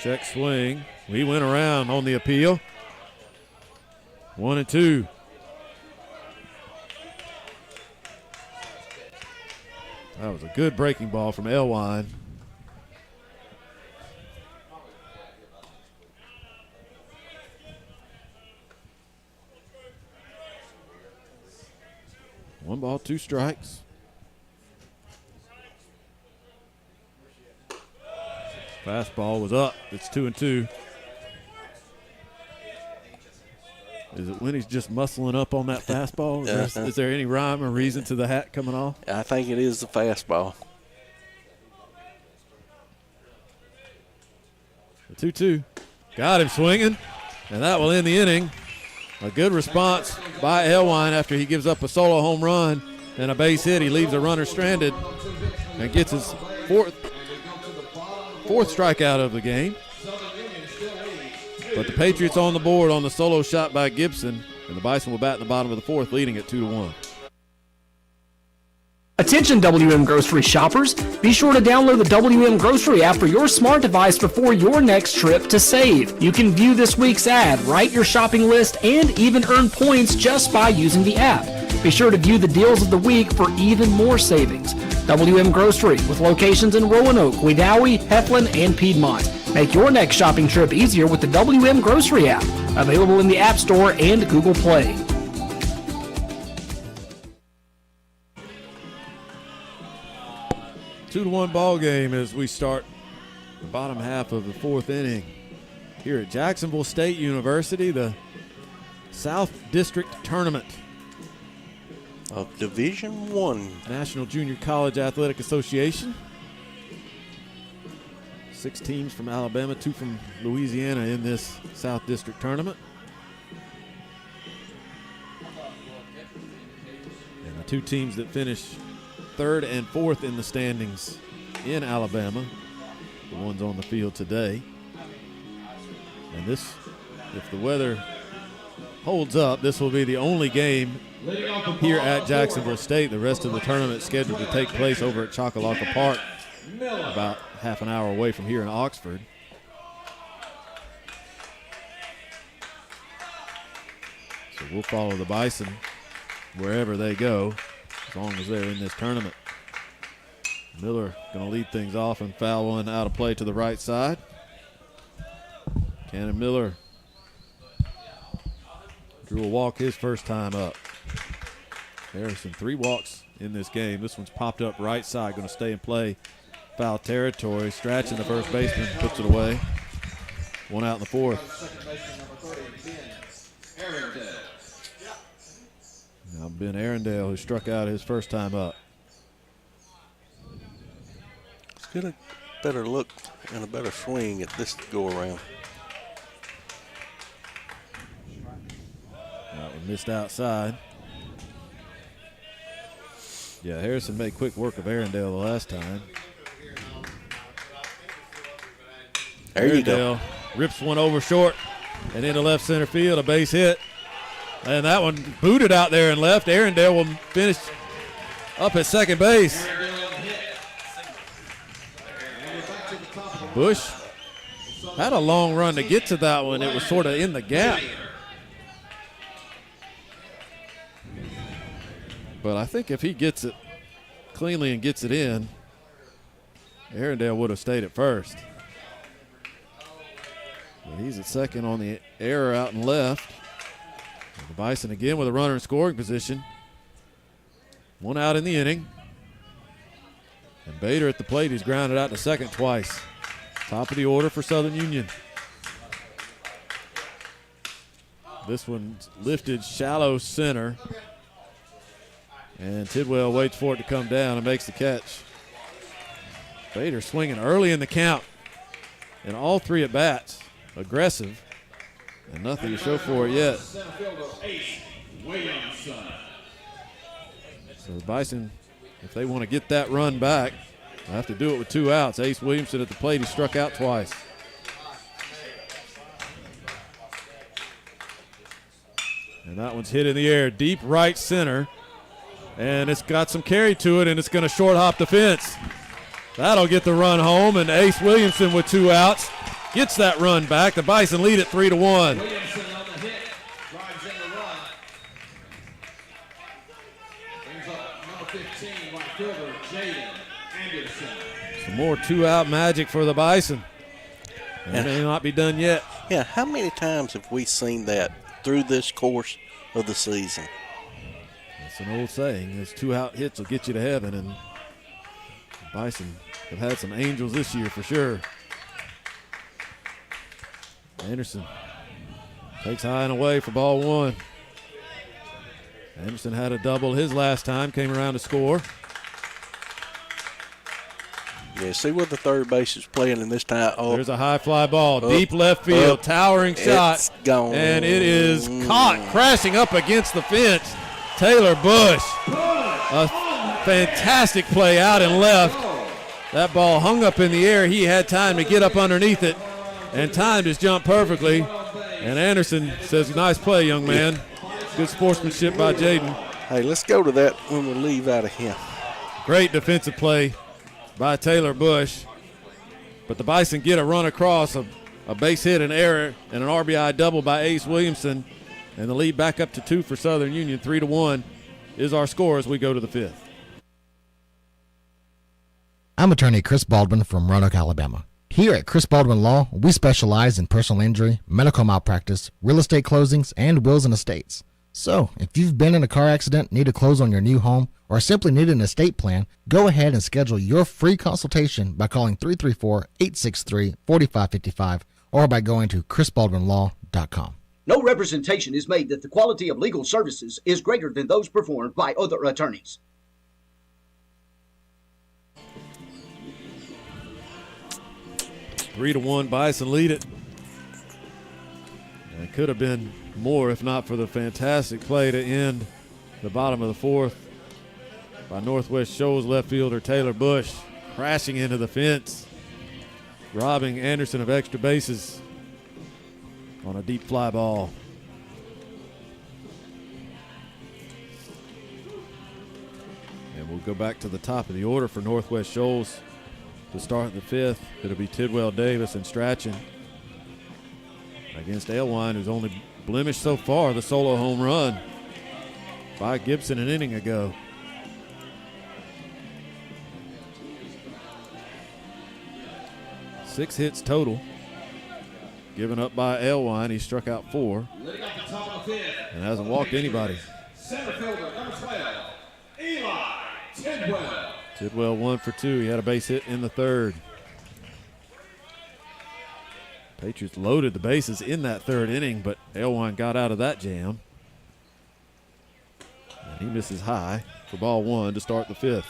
Check swing. We went around on the appeal. 1-2. That was a good breaking ball from Elwine. One ball, 2 strikes. Fastball was up. It's 2-2. Is it when he's just muscling up on that fastball? Is there any rhyme or reason to the hat coming off? I think it is the fastball. The 2-2. Got him swinging, and that will end the inning. A good response by Elwine after he gives up a solo home run and a base hit. He leaves a runner stranded and gets his fourth strikeout of the game. But the Patriots on the board on the solo shot by Gibson, and the Bison will bat in the bottom of the 4th, leading at 2-1. Attention WM Grocery shoppers, be sure to download the WM Grocery app for your smart device before your next trip to save. You can view this week's ad, write your shopping list, and even earn points just by using the app. Be sure to view the deals of the week for even more savings. WM Grocery, with locations in Roanoke, Wedowee, Heflin, and Piedmont. Make your next shopping trip easier with the WM Grocery app, available in the App Store and Google Play. Two to 1 ball game as we start the bottom half of the 4th inning here at Jacksonville State University, the South District Tournament of Division I. National Junior College Athletic Association. 6 teams from Alabama, 2 from Louisiana in this South District Tournament. And the 2 teams that finish 3rd and 4th in the standings in Alabama, the ones on the field today. And this, if the weather holds up, this will be the only game here at Jacksonville State. The rest of the tournament is scheduled to take place over at Choccolocca Park, about half an hour away from here in Oxford. So we'll follow the Bison wherever they go, as long as they're in this tournament. Miller going to lead things off and foul one out of play to the right side. Cannon Miller drew a walk his first time up. Harrison, 3 walks in this game. This one's popped up right side, going to stay in play. Foul territory, scratching the first baseman, puts it away. 1 out in the 4th. Now Ben Arundel, who struck out his first time up. Let's get a better look and a better swing at this go-around. Missed outside. Yeah, Harrison made quick work of Arundel the last time. There you go. Rips one over short and into left center field, a base hit. And that one booted out there and left. Arundel will finish up at second base. Bush had a long run to get to that one. It was sort of in the gap. But I think if he gets it cleanly and gets it in, Arundel would have stayed at first. But he's at second on the error out and left. And the Bison again with a runner in scoring position. 1 out in the inning. And Bader at the plate. He's grounded out to second twice. Top of the order for Southern Union. This one's lifted shallow center. And Tidwell waits for it to come down and makes the catch. Bader swinging early in the count. And all 3 at bats. Aggressive. And nothing to show for it yet. So the Bison, if they want to get that run back, I have to do it with 2 outs. Ace Williamson at the plate. He struck out twice. And that one's hit in the air, deep right center. And it's got some carry to it, and it's going to short hop the fence. That'll get the run home, and Ace Williamson with 2 outs gets that run back. The Bison lead at 3-1. Williamson on the hit, drives in the run. Brings up number 15, right fielder, Jaden Anderson. Some more 2-out magic for the Bison. And it may not be done yet. Yeah, how many times have we seen that through this course of the season? It's an old saying, those 2-out hits will get you to heaven, and Bison have had some angels this year for sure. Anderson takes high and away for ball 1. Anderson had a double his last time, came around to score. Yeah, see what the third base is playing in this time. Oh, there's a high fly ball, deep left field, towering shot. It's gone. And it is caught, crashing up against the fence. Taylor Bush, a fantastic play out and left. That ball hung up in the air. He had time to get up underneath it and timed his jump perfectly. And Anderson says, nice play, young man. Good sportsmanship by Jaden. Hey, let's go to that when we leave out of here. Great defensive play by Taylor Bush. But the Bison get a run across, a base hit, an error, and an RBI double by Ace Williamson. And the lead back up to 2 for Southern Union. 3-1 is our score as we go to the 5th. I'm attorney Chris Baldwin from Roanoke, Alabama. Here at Chris Baldwin Law, we specialize in personal injury, medical malpractice, real estate closings, and wills and estates. So, if you've been in a car accident, need to close on your new home, or simply need an estate plan, go ahead and schedule your free consultation by calling 334-863-4555 or by going to chrisbaldwinlaw.com. No representation is made that the quality of legal services is greater than those performed by other attorneys. Three to 1, Bison lead it. And it could have been more if not for the fantastic play to end the bottom of the 4th by Northwest Shoals left fielder Taylor Bush, crashing into the fence, robbing Anderson of extra bases on a deep fly ball. And we'll go back to the top of the order for Northwest Shoals to start the 5th. It'll be Tidwell Davis and Strachan against Alewine, who's only blemished so far the solo home run by Gibson an inning ago. Six hits total given up by Alewine. He struck out 4 and hasn't walked anybody. Center fielder, number 12, Eli Tidwell. Tidwell 1 for 2. He had a base hit in the 3rd. Patriots loaded the bases in that 3rd inning, but Alewine got out of that jam. And he misses high for ball 1 to start the 5th.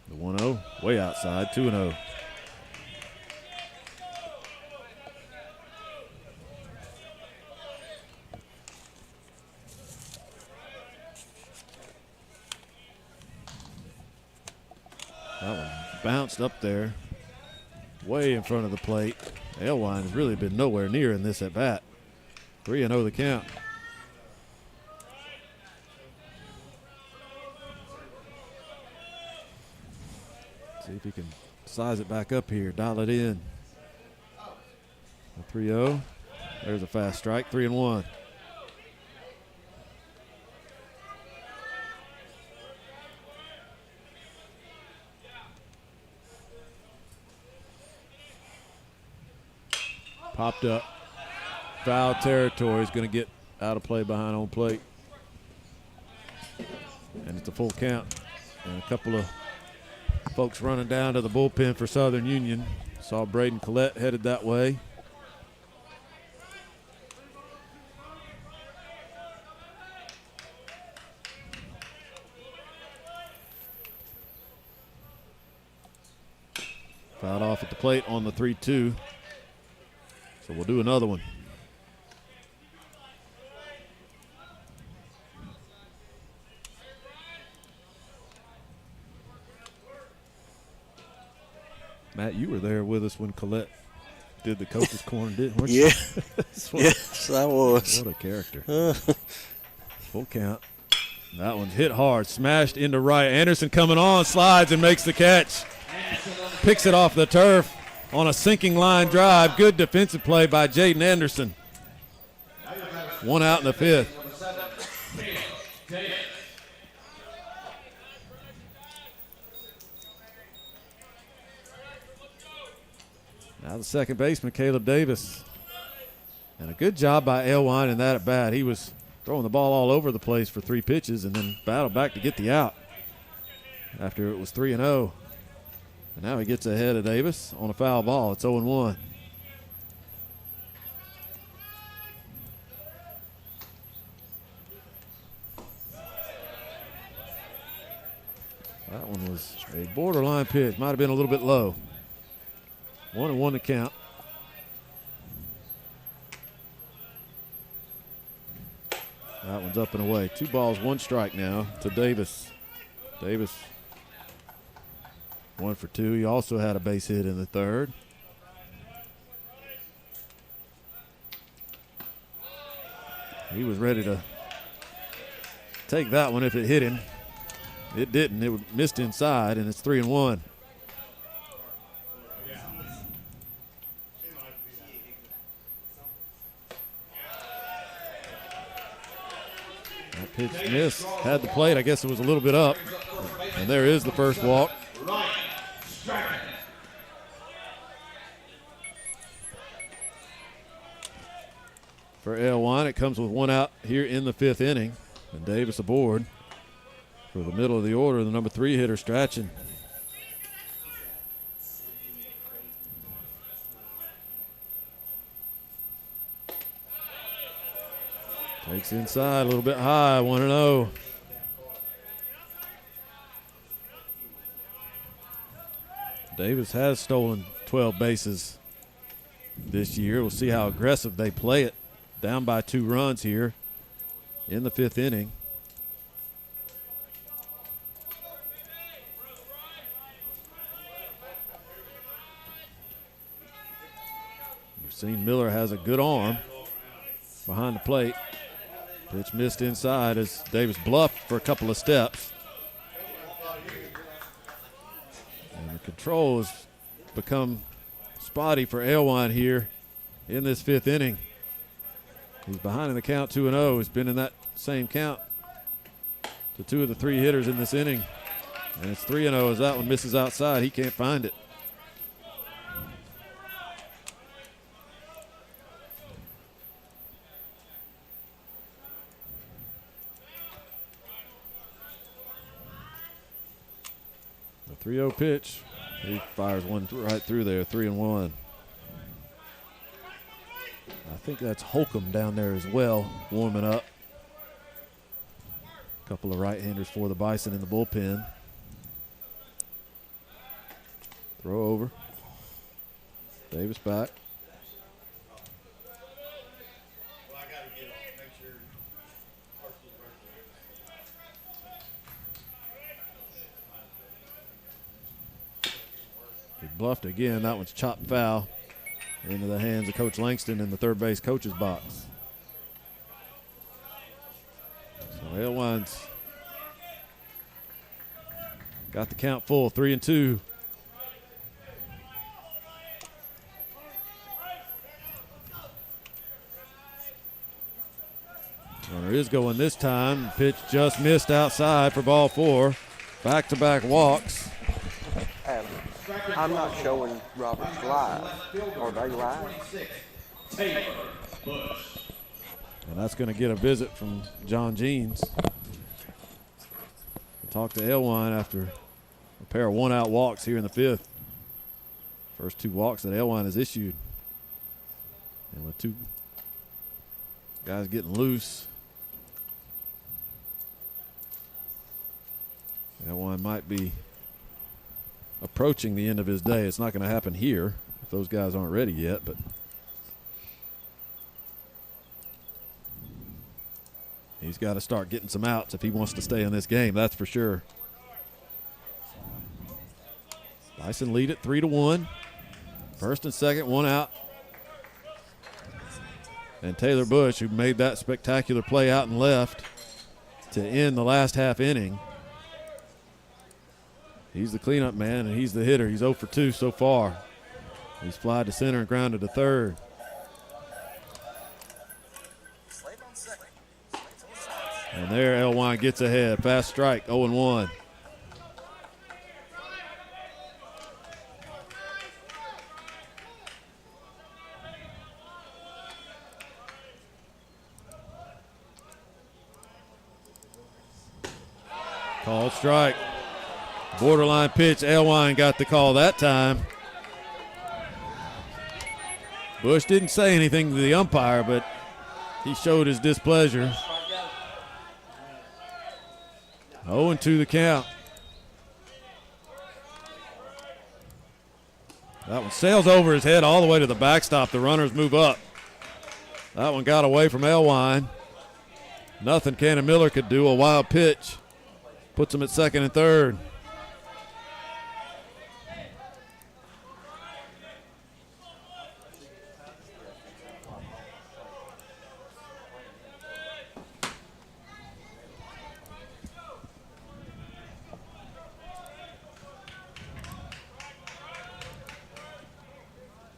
The 1-0, way outside, 2-0. That one bounced up there, way in front of the plate. Alewine has really been nowhere near in this at bat. 3-0 the count. See if he can size it back up here, dial it in. A 3-0. There's a fast strike, 3-1. Popped up. Foul territory, is going to get out of play behind home plate. And it's a full count. And a couple of folks running down to the bullpen for Southern Union. Saw Braden Collette headed that way. Fouled off at the plate on the 3-2. So we'll do another one. Matt, you were there with us when Colette did the coach's corner, didn't Yeah. you? Yes, I was. What a character. Full count. That one's hit hard, smashed into right. Anderson coming on, slides and makes the catch. Picks it off the turf on a sinking line drive. Good defensive play by Jaden Anderson. 1 out in the 5th. Now the second baseman, Caleb Davis. And a good job by Elwine in that at bat. He was throwing the ball all over the place for 3 pitches and then battled back to get the out after it was 3-0. And now he gets ahead of Davis on a foul ball. It's 0-1. That one was a borderline pitch. Might have been a little bit low. 1-1 to count. That one's up and away. 2 balls, 1 strike now to Davis. Davis 1 for 2. He also had a base hit in the 3rd. He was ready to take that one if it hit him. It didn't. It missed inside, and it's 3-1. That pitch missed. Had the plate. I guess it was a little bit up. And there is the first walk. For Elwine, it comes with 1 out here in the 5th inning. And Davis aboard for the middle of the order, the number 3 hitter, Strachan. Takes inside a little bit high, 1-0. Davis has stolen 12 bases this year. We'll see how aggressive they play it. Down by 2 runs here in the 5th inning. We've seen Miller has a good arm behind the plate. Pitch missed inside as Davis bluffed for a couple of steps. And the control has become spotty for Elwine here in this 5th inning. He's behind in the count 2-0. He's been in that same count to 2 of the 3 hitters in this inning. And it's 3-0 as that one misses outside. He can't find it. The 3-0 pitch. He fires one right through there, 3-1. I think that's Holcomb down there as well, warming up. A couple of right-handers for the Bison in the bullpen. Throw over. Davis back. He bluffed again. That one's chopped foul into the hands of Coach Langston in the third base coach's box. So Elwine's got the count full, 3-2. Runner is going this time. Pitch just missed outside for ball 4. Back-to-back walks. I'm not showing Roberts live. Are they live? And that's going to get a visit from John Jeans. Talk to Elwine after a pair of 1-out walks here in the 5th. First 2 walks that Elwine has issued. And with 2 guys getting loose, Elwine might be approaching the end of his day. It's not going to happen here if those guys aren't ready yet, but he's got to start getting some outs if he wants to stay in this game, that's for sure. Bison lead it 3-1. First and second, one out. And Taylor Bush, who made that spectacular play out and left to end the last half inning. He's the cleanup man, and he's the hitter. He's 0 for 2 so far. He's flied to center and grounded to third. And there, Elwine gets ahead. Fast strike, 0-1. Called strike. Borderline pitch. Elwine got the call that time. Bush didn't say anything to the umpire, but he showed his displeasure. 0-2 the count. That one sails over his head all the way to the backstop. The runners move up. That one got away from Elwine. Nothing Cannon Miller could do. A wild pitch. Puts him at second and third.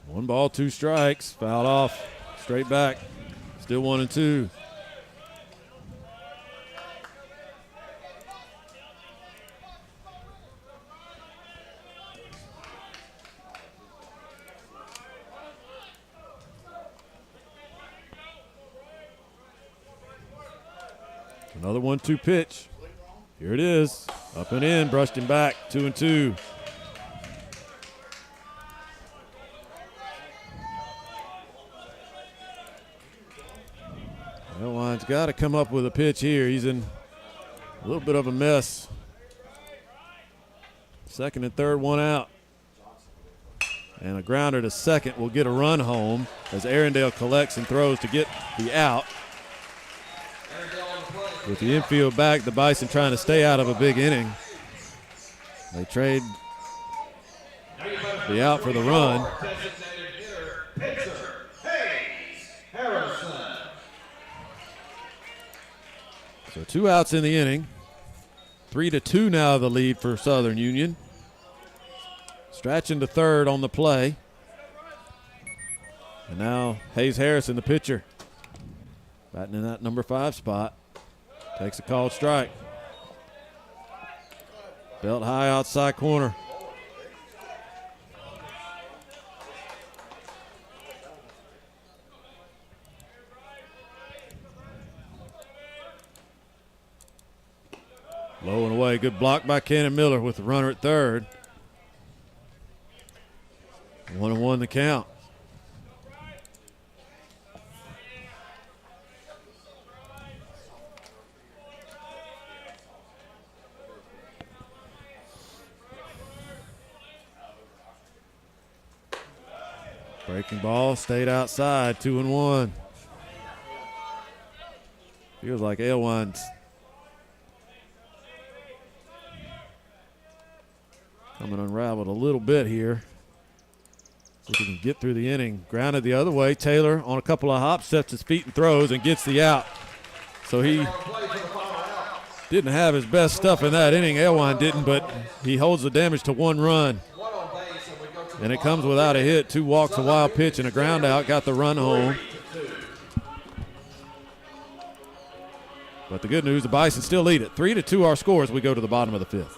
One ball, two strikes. Fouled off. Straight back. Still 1-2. Another 1-2 pitch. Here it is. Up and in. Brushed him back. 2-2. Elwine's got to come up with a pitch here. He's in a little bit of a mess. Second and third, one out. And a grounder to second will get a run home as Arendale collects and throws to get the out. With the infield back, the Bison trying to stay out of a big inning. They trade the out for the run. So 2 outs in the inning. 3-2 now the lead for Southern Union. Stretching to third on the play. And now Hayes Harrison, the pitcher, batting in that number 5 spot. Takes a called strike. Belt high outside corner. Low and away. Good block by Cannon Miller with the runner at third. 1-1 the count. Breaking ball stayed outside. 2-1. Feels like Elwine's coming unraveled a little bit here. See if he can get through the inning. Grounded the other way. Taylor on a couple of hops, sets his feet and throws and gets the out. So he didn't have his best stuff in that inning. Elwine didn't, but he holds the damage to 1 run. And it comes without a hit. 2 walks, a wild pitch, and a ground out. Got the run home. But the good news, the Bison still lead it. 3-2 our score as we go to the bottom of the 5th.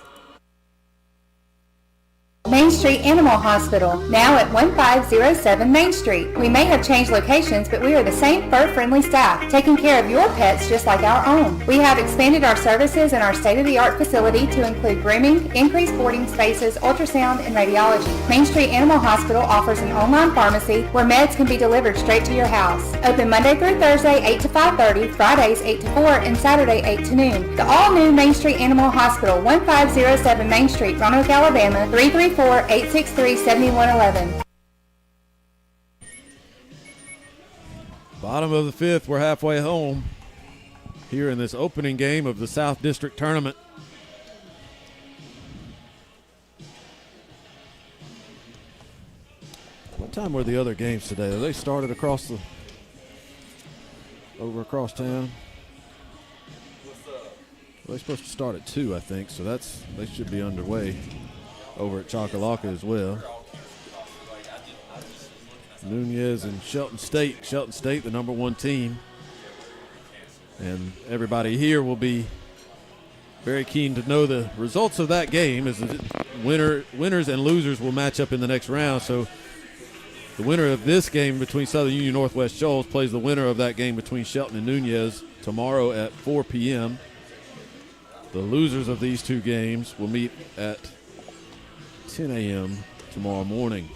Main Street Animal Hospital, now at 1507 Main Street. We may have changed locations, but we are the same fur-friendly staff, taking care of your pets just like our own. We have expanded our services in our state-of-the-art facility to include grooming, increased boarding spaces, ultrasound, and radiology. Main Street Animal Hospital offers an online pharmacy where meds can be delivered straight to your house. Open Monday through Thursday, 8 to 5:30, Fridays, 8 to 4, and Saturday, 8 to noon. The all-new Main Street Animal Hospital, 1507 Main Street, Roanoke, Alabama, 334-863-7111. Bottom of the 5th, we're halfway home here in this opening game of the South District Tournament. time were the other games today? They started across town. Well, they're supposed to start at 2, I think, so they should be underway over at Choccolocca as well. Nunez and Shelton State. Shelton State, the number 1 team. And everybody here will be very keen to know the results of that game, as winners and losers will match up in the next round. So the winner of this game between Southern Union Northwest Shoals plays the winner of that game between Shelton and Nunez tomorrow at 4 p.m. The losers of these 2 games will meet at 10 a.m. tomorrow morning.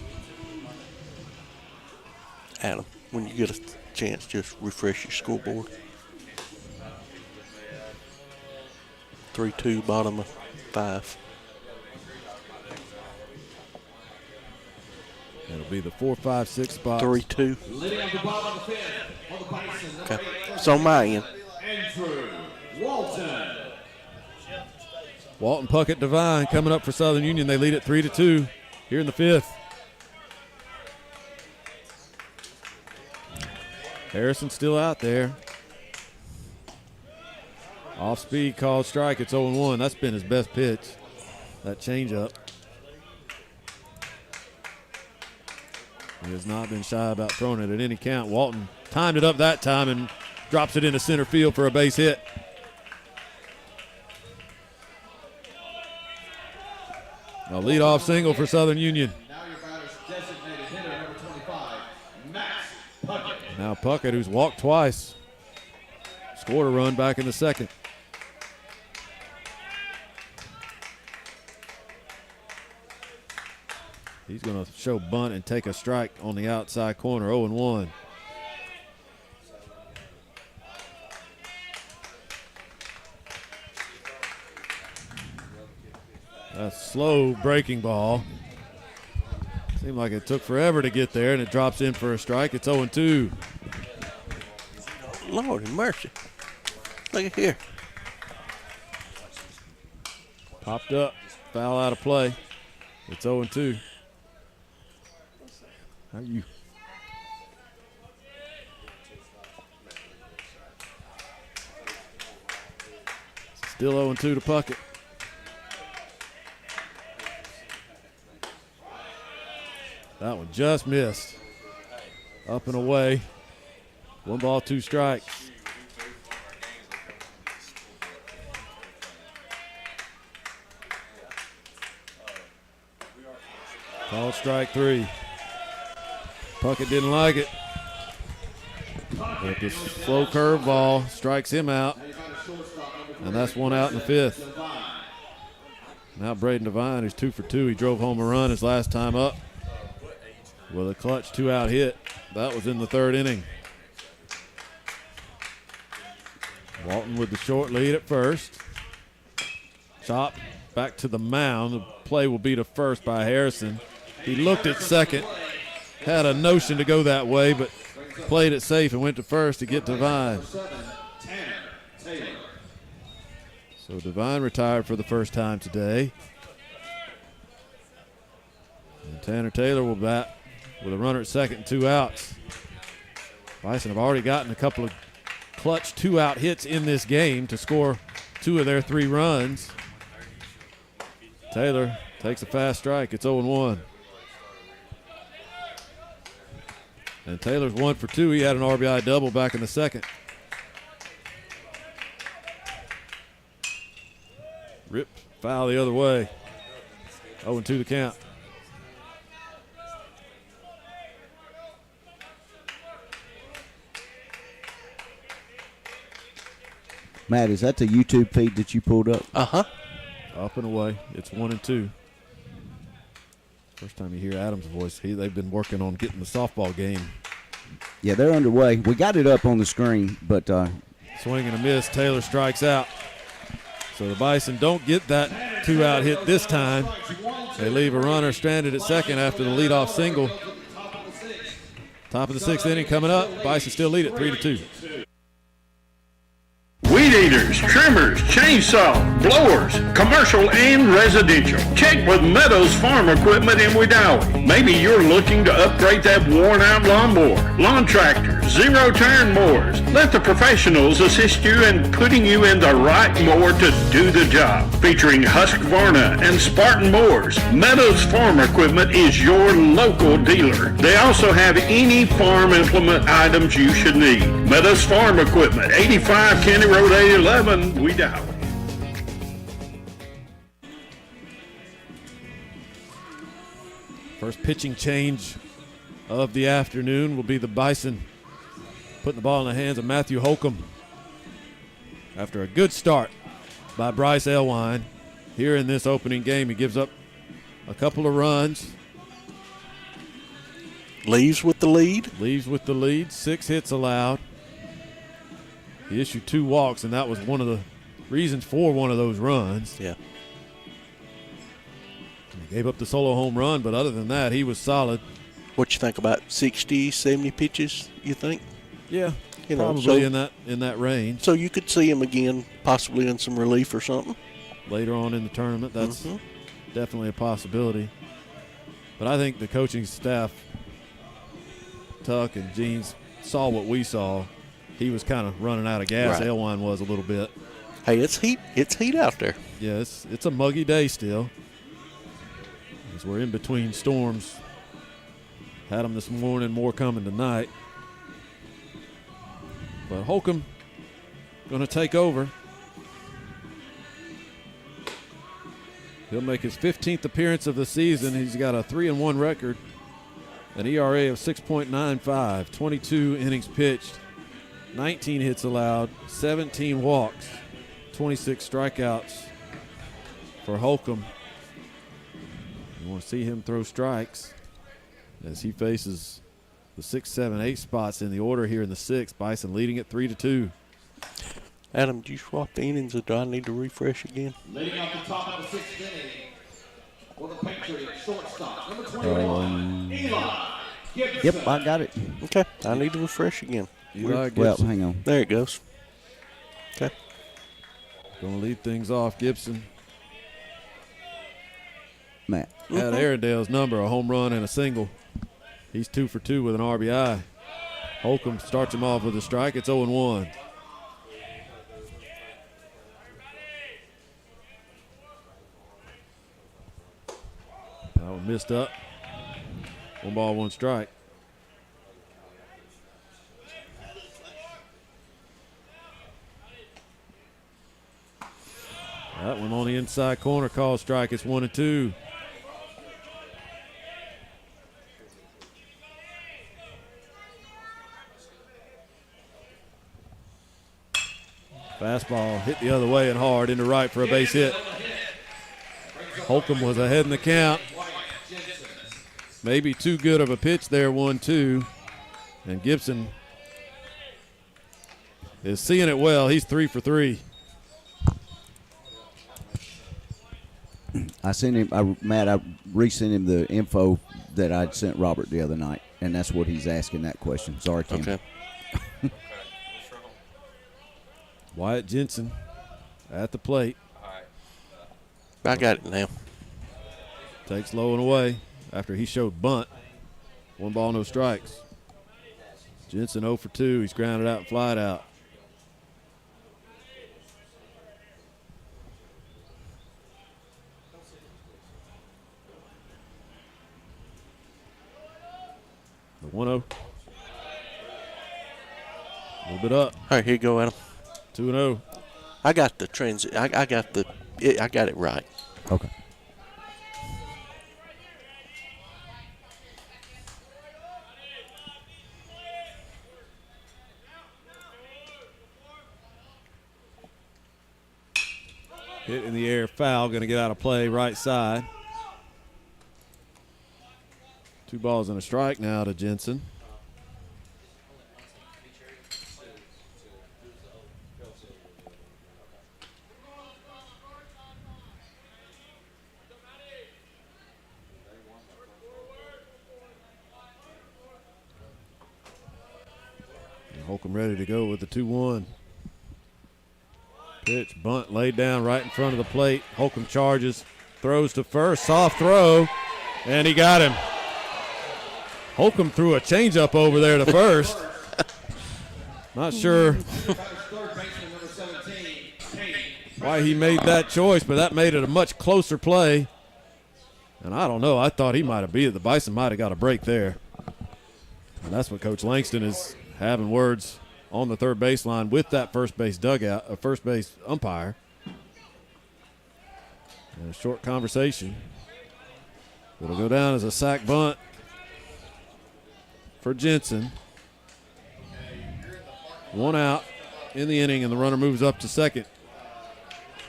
Adam, when you get a chance, just refresh your scoreboard. 3-2, bottom of 5. It'll be the 4, 5, 6 spot. 3-2. Leading up the bottom of the 5th on the Bison. Okay. It's on my end. Andrew Walton. Walton, Puckett, Devine coming up for Southern Union. They lead at 3-2 here in the 5th. Harrison still out there. Off speed, called strike. It's 0-1. That's been his best pitch, that changeup. He has not been shy about throwing it at any count. Walton timed it up that time and drops it into center field for a base hit. A leadoff single for Southern Union. Now your batter's designated hitter, number 25, Max Puckett. Now Puckett, who's walked twice, scored a run back in the 2nd. He's going to show bunt and take a strike on the outside corner, 0-1. A slow breaking ball. Seemed like it took forever to get there, and it drops in for a strike. It's 0-2. Lord have mercy. Look at here. Popped up, foul out of play. It's 0-2. How are you? Still 0-2 to Puckett. That one just missed. Up and away. 1 ball, 2 strikes. Called strike 3. Puckett didn't like it. But the slow curve ball strikes him out. And that's 1 out in the 5th. Now Braden Devine, who's 2 for 2. He drove home a run his last time up with a clutch 2-out hit. That was in the 3rd inning. Walton with the short lead at first. Chop back to the mound. The play will be to first by Harrison. He looked at second. Had a notion to go that way, but played it safe and went to first to get Devine. So Devine retired for the first time today. And Tanner Taylor will bat with a runner at second and 2 outs. Bison have already gotten a couple of clutch 2-out hits in this game to score 2 of their 3 runs. Taylor takes a fast strike. It's 0-1. And Taylor's 1 for 2. He had an RBI double back in the 2nd. Rip foul the other way. 0-2 the count. Matt, is that the YouTube feed that you pulled up? Uh-huh. Up and away. It's 1-2. First time you hear Adam's voice. They've been working on getting the softball game. Yeah, they're underway. We got it up on the screen, but swing and a miss. Taylor strikes out. So the Bison don't get that 2-out hit this time. They leave a runner stranded at second after the leadoff single. Top of the 6th inning coming up. Bison still lead at 3-2. We Radiators, trimmers, chainsaw, blowers, commercial and residential. Check with Meadows Farm Equipment in Wedowee. Maybe you're looking to upgrade that worn-out lawnmower, lawn tractor, zero-turn mowers. Let the professionals assist you in putting you in the right mower to do the job. Featuring Husqvarna and Spartan mowers, Meadows Farm Equipment is your local dealer. They also have any farm implement items you should need. Meadows Farm Equipment, 85 County Road 811, Wedowee. First pitching change of the afternoon will be the Bison putting the ball in the hands of Matthew Holcomb after a good start by Bryce Elwine. Here in this opening game, he gives up a couple of runs. Leaves with the lead. 6 hits allowed. He issued 2 walks, and that was one of the reasons for one of those runs. Yeah. He gave up the solo home run, but other than that, he was solid. What you think about 60, 70 pitches, you think? Yeah, you know, probably in that range. So you could see him again, possibly in some relief or something. Later on in the tournament, that's definitely a possibility. But I think the coaching staff, Tuck and Jeans, saw what we saw. He was kind of running out of gas. Right. Elwine was a little bit. Hey, it's heat. It's heat out there. Yeah, it's a muggy day still. As we're in between storms. Had them this morning, more coming tonight. But Holcomb going to take over. He'll make his 15th appearance of the season. He's got a 3-1 record, an ERA of 6.95, 22 innings pitched, 19 hits allowed, 17 walks, 26 strikeouts for Holcomb. You want to see him throw strikes as he faces the 6, 7, 8 spots in the order here in the 6th. Bison leading it 3-2. Adam, do you swap the innings or do I need to refresh again? Leading off the top of the 6th inning for the Patriots, shortstop, number 21, Eli Gibson. Yep, I got it. Okay, I need to refresh again. Eli Well, Gibson. hang on. There it goes. Okay. Going to lead things off, Gibson. Matt. Had Arendale's number, a home run and a single. He's 2 for 2 with an RBI. Holcomb starts him off with a strike. It's 0-1. That one missed up. 1 ball, 1 strike. That one on the inside corner, called strike. It's 1-2. Fastball hit the other way and hard into right for a base hit. Holcomb was ahead in the count. Maybe too good of a pitch there, 1-2. And Gibson is seeing it well. He's 3 for 3. I sent him, Matt, I resent him the info that I'd sent Robert the other night, and that's what he's asking that question. Sorry, Tim. Okay. Wyatt Jensen at the plate. I got it now. Takes low and away after he showed bunt. 1 ball, no strikes. Jensen 0 for 2. He's grounded out and flied out. The 1-0. A little bit up. All right, here you go, Adam. 2-0. I got the transit. I got it right. Okay. Hit in the air, foul, going to get out of play, right side. 2 balls and a strike now to Jensen. And Holcomb ready to go with the 2-1. Pitch, bunt laid down right in front of the plate. Holcomb charges, throws to first, soft throw, and he got him. Holcomb threw a changeup over there to first. Not sure why he made that choice, but that made it a much closer play. And I don't know, I thought he might have beat it. The Bison might have got a break there. And that's what Coach Langston is having words on the third baseline with that first base dugout, first base umpire. And a short conversation. It'll go down as a sac bunt for Jensen. 1 out in the inning, and the runner moves up to second.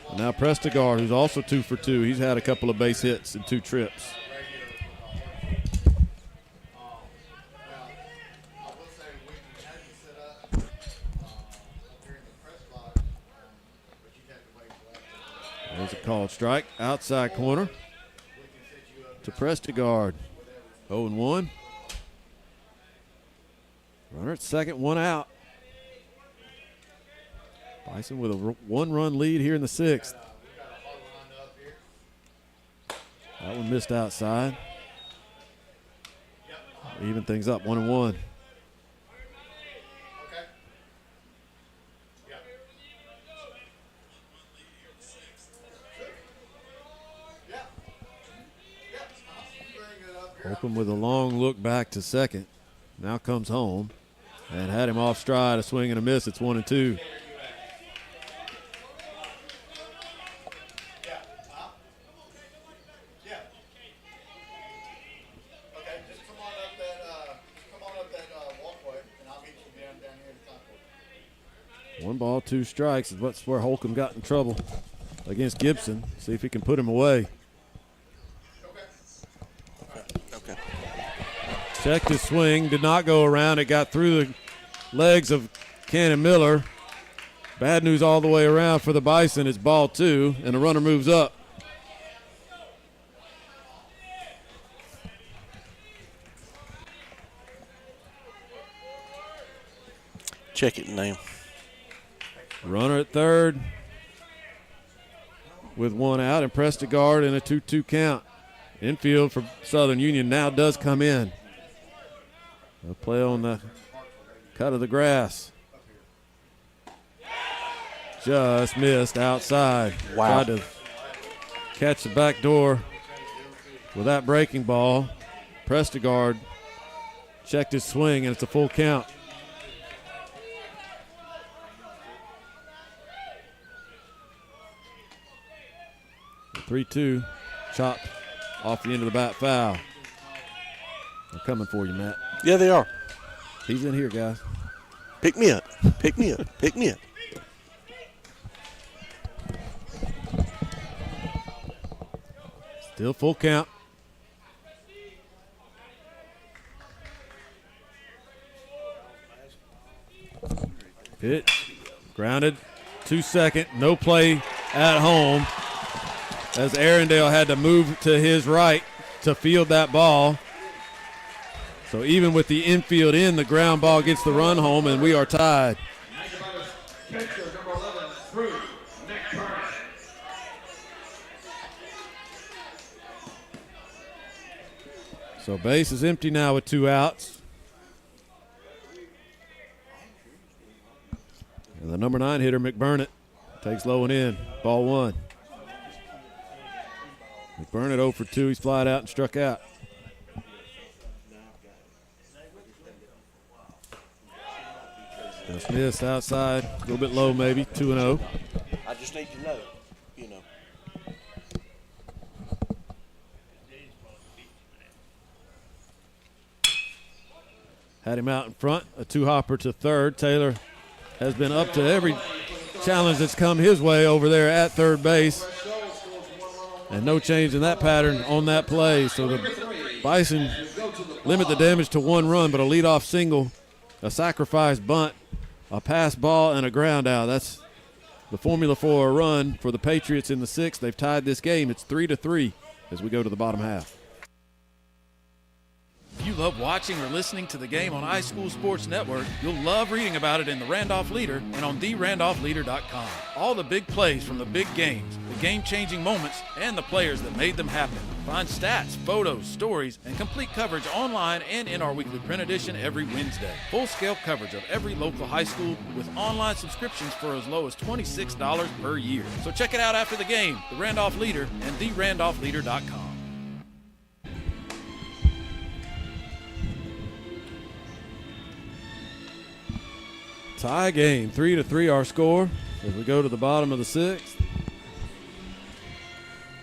And now Prestigard, who's also 2 for 2. He's had a couple of base hits and 2 trips. There's a called strike, outside corner to Prestigard. 0-1. Runner at second, 1 out. Bison with a 1-run lead here in the 6th. That one missed outside. Even things up, 1-1. Holcomb with a long look back to second. Now comes home and had him off stride, a swing and a miss. It's 1-2. One ball, 2 strikes. That's where Holcomb got in trouble against Gibson. See if he can put him away. Okay. Checked his swing, did not go around. It got through the legs of Cannon Miller. Bad news all the way around for the Bison. It's ball 2, and the runner moves up. Check it now. Runner at third with 1 out, and Prestigard in a 2-2 count. Infield for Southern Union now does come in. They'll play on the cut of the grass. Just missed outside. Wow. Tried to catch the back door with that breaking ball. Prestigard checked his swing, and it's a full count. The 3-2 chopped off the end of the bat foul. They're coming for you, Matt. Yeah, they are. He's in here, guys. Pick me up. Pick me up. Pick me up. Still full count. Pitch. Grounded to second. No play at home, as Arundel had to move to his right to field that ball. So even with the infield in, the ground ball gets the run home, and we are tied. So base is empty now with 2 outs. And the number 9 hitter, McBurnett, takes low and in. Ball 1. McBurnett 0 for 2. He's flied out and struck out. Just missed outside. A little bit low maybe. 2-0. I just need to know, you know. Had him out in front. A 2-hopper to third. Taylor has been up to every challenge that's come his way over there at third base. And no change in that pattern on that play. So the Bison limit the damage to 1 run, but a leadoff single, a sacrifice bunt, a pass ball, and a ground out. That's the formula for a run for the Patriots in the 6th. They've tied this game. It's 3-3 as we go to the bottom half. If you love watching or listening to the game on iSchool Sports Network, you'll love reading about it in the Randolph Leader and on therandolphleader.com. All the big plays from the big games, the game-changing moments, and the players that made them happen. Find stats, photos, stories, and complete coverage online and in our weekly print edition every Wednesday. Full-scale coverage of every local high school with online subscriptions for as low as $26 per year. So check it out after the game, the Randolph Leader and therandolphleader.com. Tie game, 3-3 our score as we go to the bottom of the sixth.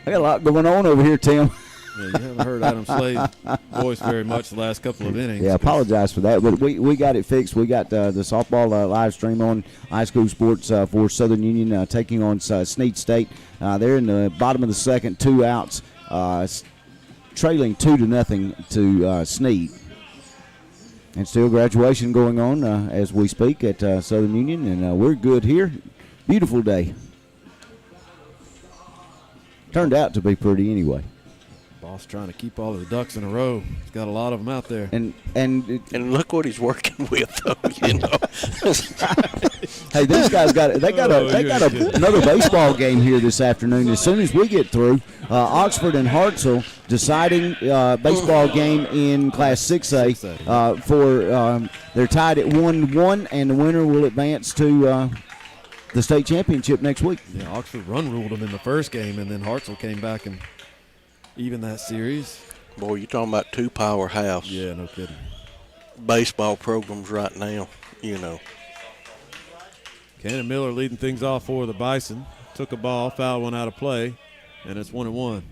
I got a lot going on over here, Tim. Yeah, you haven't heard Adam Slade's voice very much the last couple of innings. Yeah, I apologize for that, but we got it fixed. We got the softball live stream on iSchool Sports for Southern Union taking on Snead State. They're in the bottom of the second, 2 outs, trailing 2-0 to Snead. And still graduation going on as we speak at Southern Union, and we're good here. Beautiful day. Turned out to be pretty anyway. Boss trying to keep all of the ducks in a row. He's got a lot of them out there. And look what he's working with, though. You know. Hey, these guys got another baseball game here this afternoon. As soon as we get through, Oxford and Hartselle deciding baseball game in Class 6A for they're tied at 1-1, and the winner will advance to the state championship next week. Yeah, Oxford ruled them in the first game, and then Hartselle came back and even that series. Boy, you're talking about 2 powerhouse. Yeah, no kidding. Baseball programs right now, you know. Cannon Miller leading things off for the Bison. Took a ball, fouled one out of play, and it's 1-1.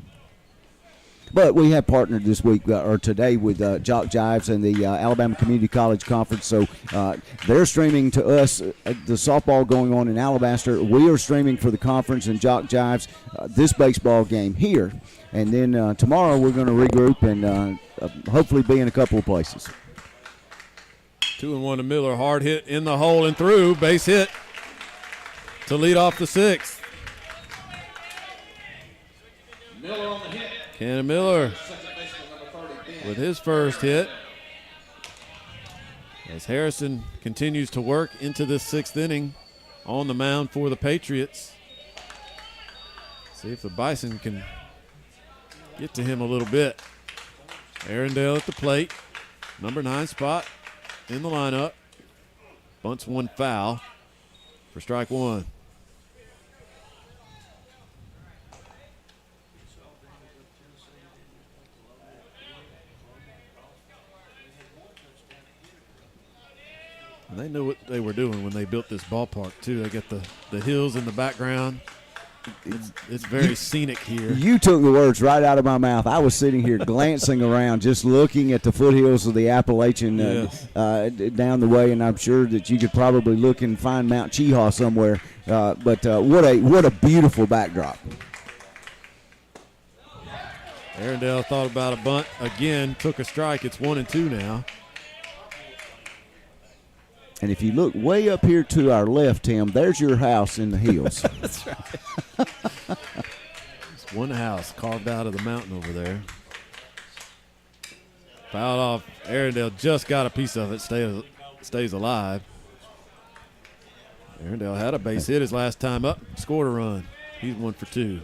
But we have partnered this week or today with JockJives and the Alabama Community College Conference. So they're streaming to us the softball going on in Alabaster. We are streaming for the conference and JockJives this baseball game here. And then tomorrow we're going to regroup and hopefully be in a couple of places. 2-1 to Miller. Hard hit in the hole and through. Base hit to lead off the sixth. Miller on the hit. Cannon Miller with his first hit. As Harrison continues to work into this sixth inning on the mound for the Patriots. See if the Bison can get to him a little bit. Arundel at the plate. Number 9 spot in the lineup. Bunts one foul for strike one. And they knew what they were doing when they built this ballpark, too. They got the hills in the background. It's very scenic here. You took the words right out of my mouth. I was sitting here glancing around, just looking at the foothills of the Appalachian down the way, and I'm sure that you could probably look and find Mount Cheehaw somewhere. But what a beautiful backdrop. Arundel thought about a bunt again, took a strike. It's 1-2 now. And if you look way up here to our left, Tim, there's your house in the hills. That's right. It's one house carved out of the mountain over there. Fouled off. Arundel just got a piece of it. Stays alive. Arundel had a base hit his last time up. Scored a run. He's 1 for 2.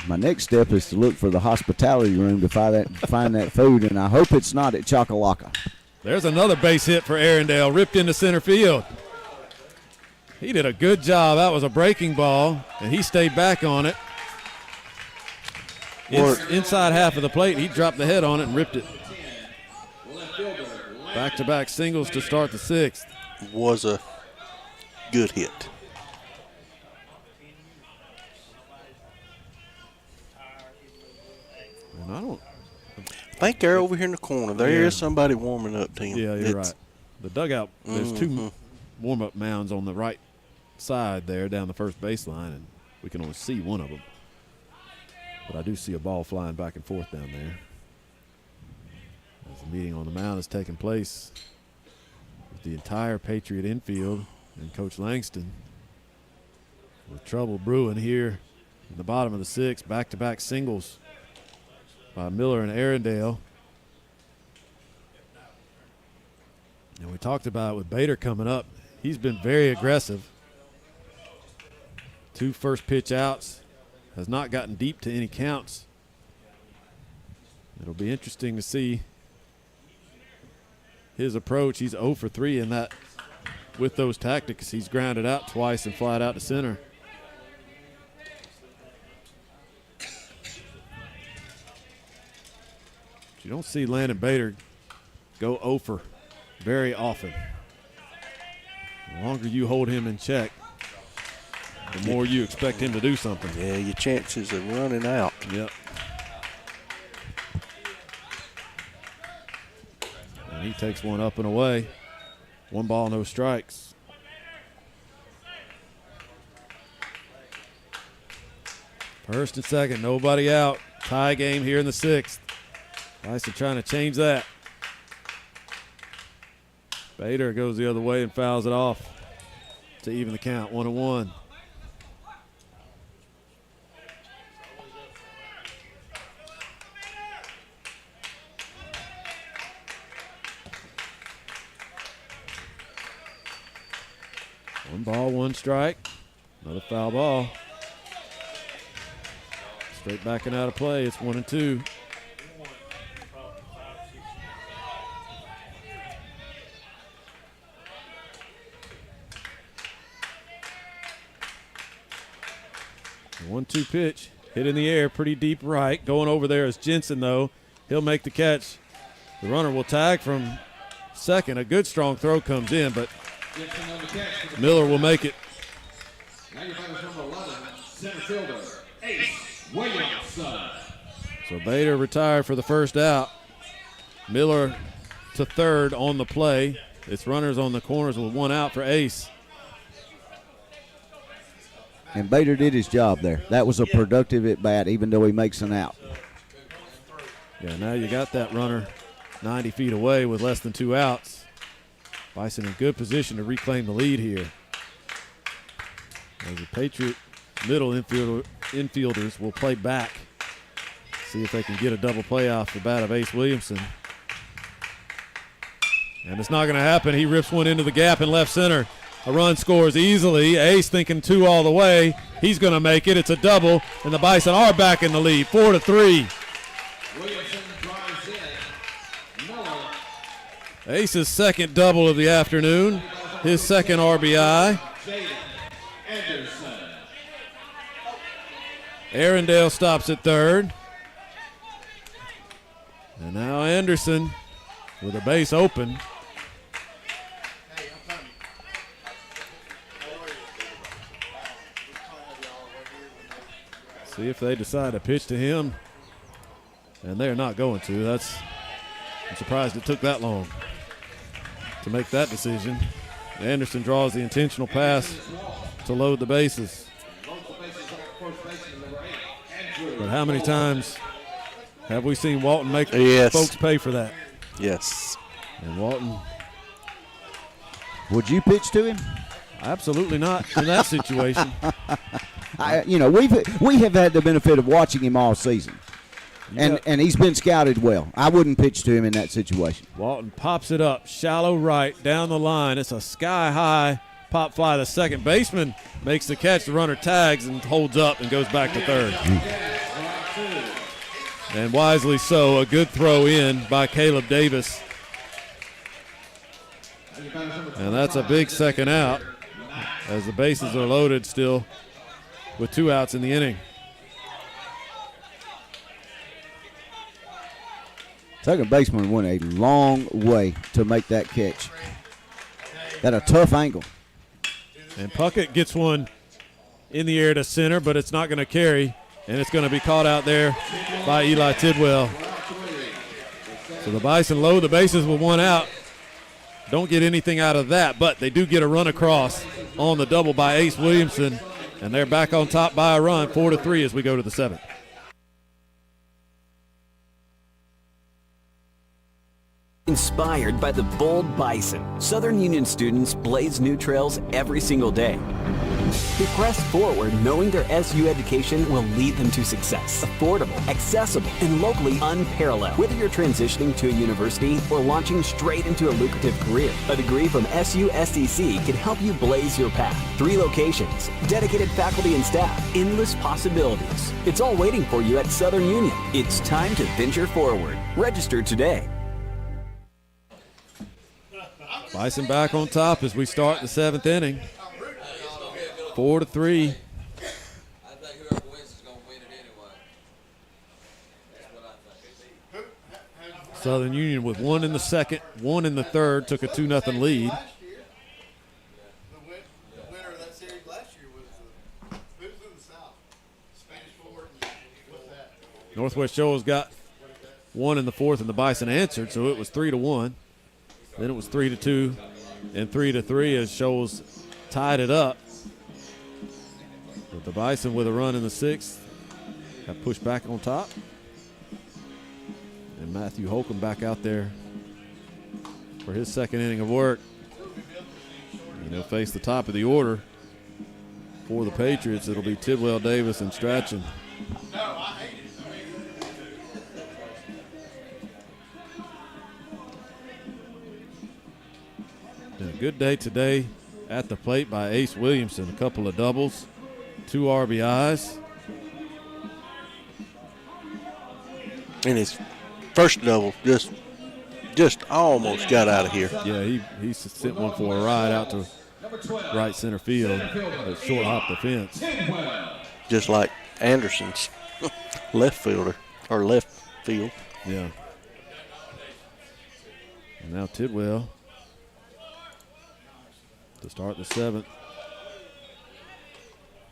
My next step is to look for the hospitality room to find that food, and I hope it's not at Chocolate. There's another base hit for Arundel, ripped into center field. He did a good job. That was a breaking ball, and he stayed back on it. Inside half of the plate, he dropped the head on it and ripped it. Back-to-back singles to start the sixth. Was a good hit. And I think they're over here in the corner. There is somebody warming up, team. Yeah, you're right. The dugout, there's 2 warm-up mounds on the right side there down the first baseline, and we can only see one of them. But I do see a ball flying back and forth down there. As the meeting on the mound is taking place with the entire Patriot infield and Coach Langston. With trouble brewing here in the bottom of the sixth, back-to-back singles by Miller and Arundel. And we talked about it with Bader coming up. He's been very aggressive. 2 first pitch outs. Has not gotten deep to any counts. It'll be interesting to see his approach. He's 0 for 3 in that with those tactics. He's grounded out twice and flied out to center. You don't see Landon Bader go 0 for very often. The longer you hold him in check, the more you expect him to do something. Yeah, your chances of running out. Yep. And he takes one up and away. 1 ball, no strikes. First and second, nobody out. Tie game here in the 6th. Bison trying to change that. Bader goes the other way and fouls it off to even the count, 1-1. One ball, 1 strike. Another foul ball. Straight back and out of play. It's 1-2. The 1-2 pitch. Hit in the air, pretty deep right. Going over there is Jensen, though. He'll make the catch. The runner will tag from second. A good strong throw comes in, but Miller will make it. Now your batter's number 11, center fielder, Ace Williamson. So Bader retired for the first out. Miller to third on the play. It's runners on the corners with 1 out for Ace. And Bader did his job there. That was a productive at bat, even though he makes an out. Yeah, now you got that runner 90 feet away with less than 2 outs. Bison in good position to reclaim the lead here. As the Patriot middle infielders will play back. See if they can get a double play off the bat of Ace Williamson. And it's not going to happen. He rips one into the gap in left center. A run scores easily. Ace thinking 2 all the way. He's going to make it. It's a double, and the Bison are back in the lead, 4-3. Williamson drives in. Miller. Ace's second double of the afternoon. His second RBI. Anderson. Arundel stops at third. And now Anderson with a base open. See if they decide to pitch to him. And they're not going to. I'm surprised it took that long to make that decision. Anderson draws the intentional pass to load the bases. But how many times have we seen Walton make folks pay for that? Yes. And Walton. Would you pitch to him? Absolutely not in that situation. We have had the benefit of watching him all season. And he's been scouted well. I wouldn't pitch to him in that situation. Walton pops it up, shallow right, down the line. It's a sky-high pop fly. The second baseman makes the catch. The runner tags and holds up and goes back to third. And wisely so, a good throw in by Caleb Davis. And that's a big second out as the bases are loaded still with 2 outs in the inning. Second baseman went a long way to make that catch. At a tough angle. And Puckett gets one in the air to center, but it's not going to carry, and it's going to be caught out there by Eli Tidwell. So the Bison load the bases with 1 out. Don't get anything out of that, but they do get a run across on the double by Ace Williamson, and they're back on top by a run, 4-3 as we go to the 7th. Inspired by the bold Bison, Southern Union students blaze new trails every single day. They press forward knowing their SU education will lead them to success. Affordable, accessible, and locally unparalleled. Whether you're transitioning to a university or launching straight into a lucrative career, a degree from SU SDC can help you blaze your path. 3 locations, dedicated faculty and staff, endless possibilities. It's all waiting for you at Southern Union. It's time to venture forward. Register today. Bison back on top as we start the 7th inning. 4-3. Southern Union with 1 in the second, 1 in the third, took a 2-0 lead. Northwest Shoals got 1 in the 4th, and the Bison answered, so it was 3-1. Then it was 3-2 and 3-3 as Shoals tied it up. But the Bison with a run in the 6th got pushed back on top. And Matthew Holcomb back out there for his 2nd inning of work. And he'll face the top of the order for the Patriots. It'll be Tidwell, Davis, and Strachan. And a good day today at the plate by Ace Williamson. A couple of doubles, 2 RBIs. And his first double just almost got out of here. Yeah, he sent one for a ride out to right center field, but short hopped the fence. Just like Anderson's left fielder, or left field. Yeah. And now Tidwell to start the 7th.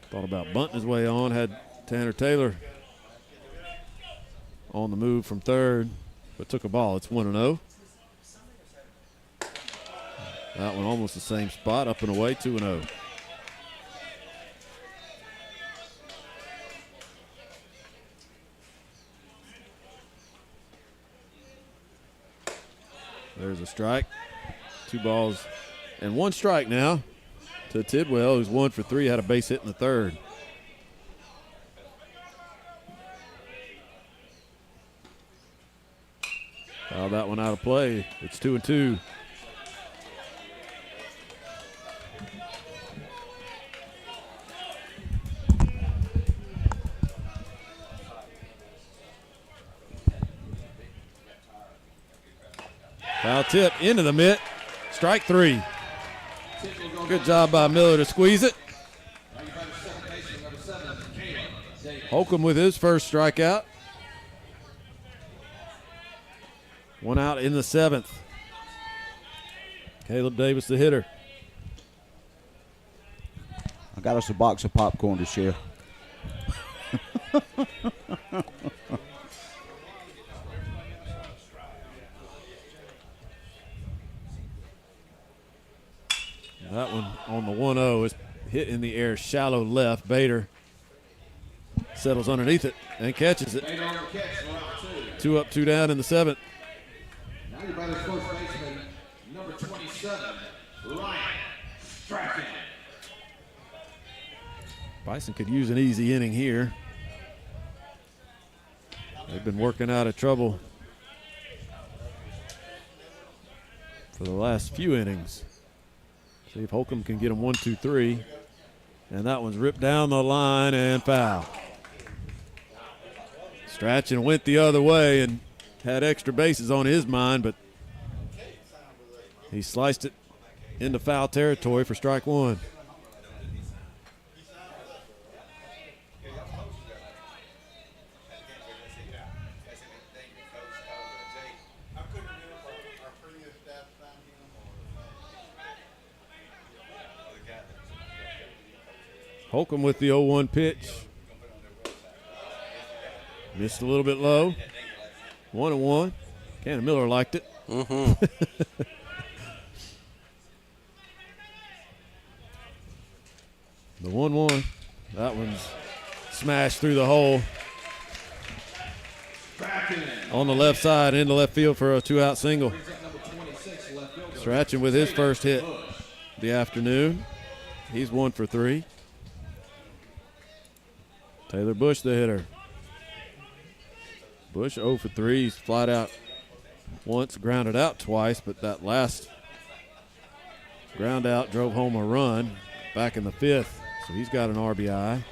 Thought about bunting his way on, had Tanner Taylor on the move from third, but took a ball. It's 1-0. That one almost the same spot, up and away, 2-0. There's a strike. 2 balls and 1 strike now to Tidwell, who's 1 for 3, had a base hit in the 3rd. Fouled that one out of play. It's 2-2. Foul tip into the mitt. Strike 3. Good job by Miller to squeeze it. Holcomb with his first strikeout. 1 out in the 7th. Caleb Davis, the hitter. I got us a box of popcorn to share. That one on the 1-0 is hit in the air, shallow left. Bader settles underneath it and catches it. 2 up, 2 down in the 7th. Now your brother's first baseman, number 27, Ryan Strachan. Bison could use an easy inning here. They've been working out of trouble for the last few innings. See if Holcomb can get him 1, 2, 3. And that one's ripped down the line and foul. Strachan went the other way and had extra bases on his mind, but he sliced it into foul territory for strike 1. Holcomb with the 0-1 pitch. Missed a little bit low. 1-1. Cannon Miller liked it. Mm-hmm. The 1-1. That one's smashed through the hole. On the left side, into left field for a 2-out single. Strachan with his first hit of the afternoon. He's 1 for 3. Taylor Bush, the hitter. Bush 0 for 3. He's flied out once, grounded out twice, but that last ground out drove home a run back in the 5th, so he's got an RBI.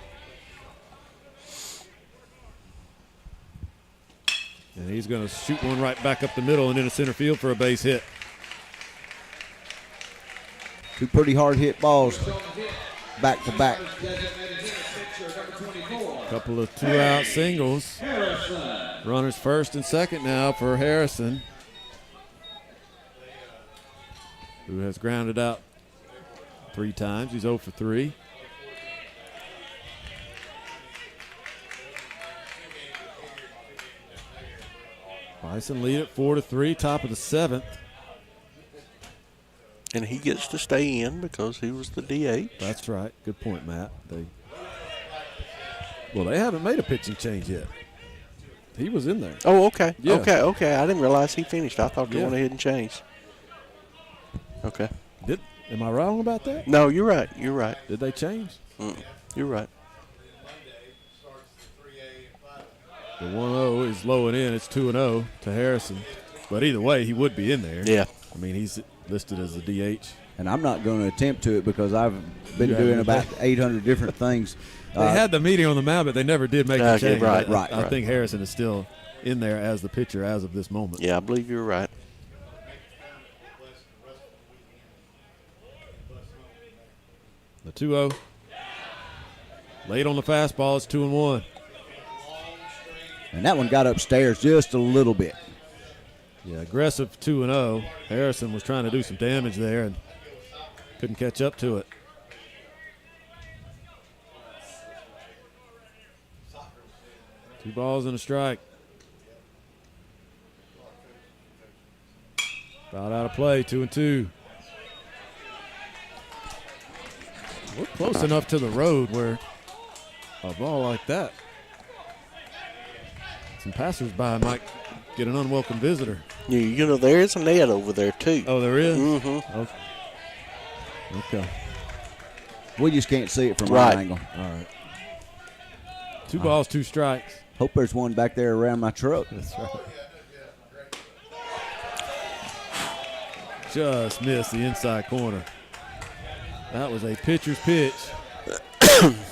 And he's going to shoot one right back up the middle and into center field for a base hit. Two pretty hard hit balls back to back. Couple of 2-out singles. Runners first and second now for Harrison, who has grounded out 3 times. He's 0 for 3. Bison lead at 4 to 3, top of the 7th. And he gets to stay in because he was the DH. That's right. Good point, Matt. They haven't made a pitching change yet. He was in there. Oh, okay. Yeah. Okay. I didn't realize he finished. I thought they went ahead and changed. Okay. Am I wrong about that? No, you're right. You're right. Did they change? You're right. The 1-0 is low and in. It's 2-0 to Harrison. But either way, he would be in there. Yeah. I mean, he's listed as a DH. And I'm not going to attempt to it because I've been doing about 800 different things. They had the meeting on the mound, but they never did make a change. Right. I think Harrison is still in there as the pitcher as of this moment. Yeah, I believe you're right. The 2-0. Late on the fastball. It's 2-1. And that one got upstairs just a little bit. Yeah, aggressive 2-0. Harrison was trying to do some damage there and couldn't catch up to it. Two balls and a strike. About out of play, 2-2. We're close enough to the road where a ball like that, some passersby might get an unwelcome visitor. Yeah, you know, there is a net over there, too. Oh, there is? Mm-hmm. Okay. We just can't see it from right. our angle. All right. 2 balls, 2 strikes. Hope there's one back there around my truck. That's right. Just missed the inside corner. That was a pitcher's pitch.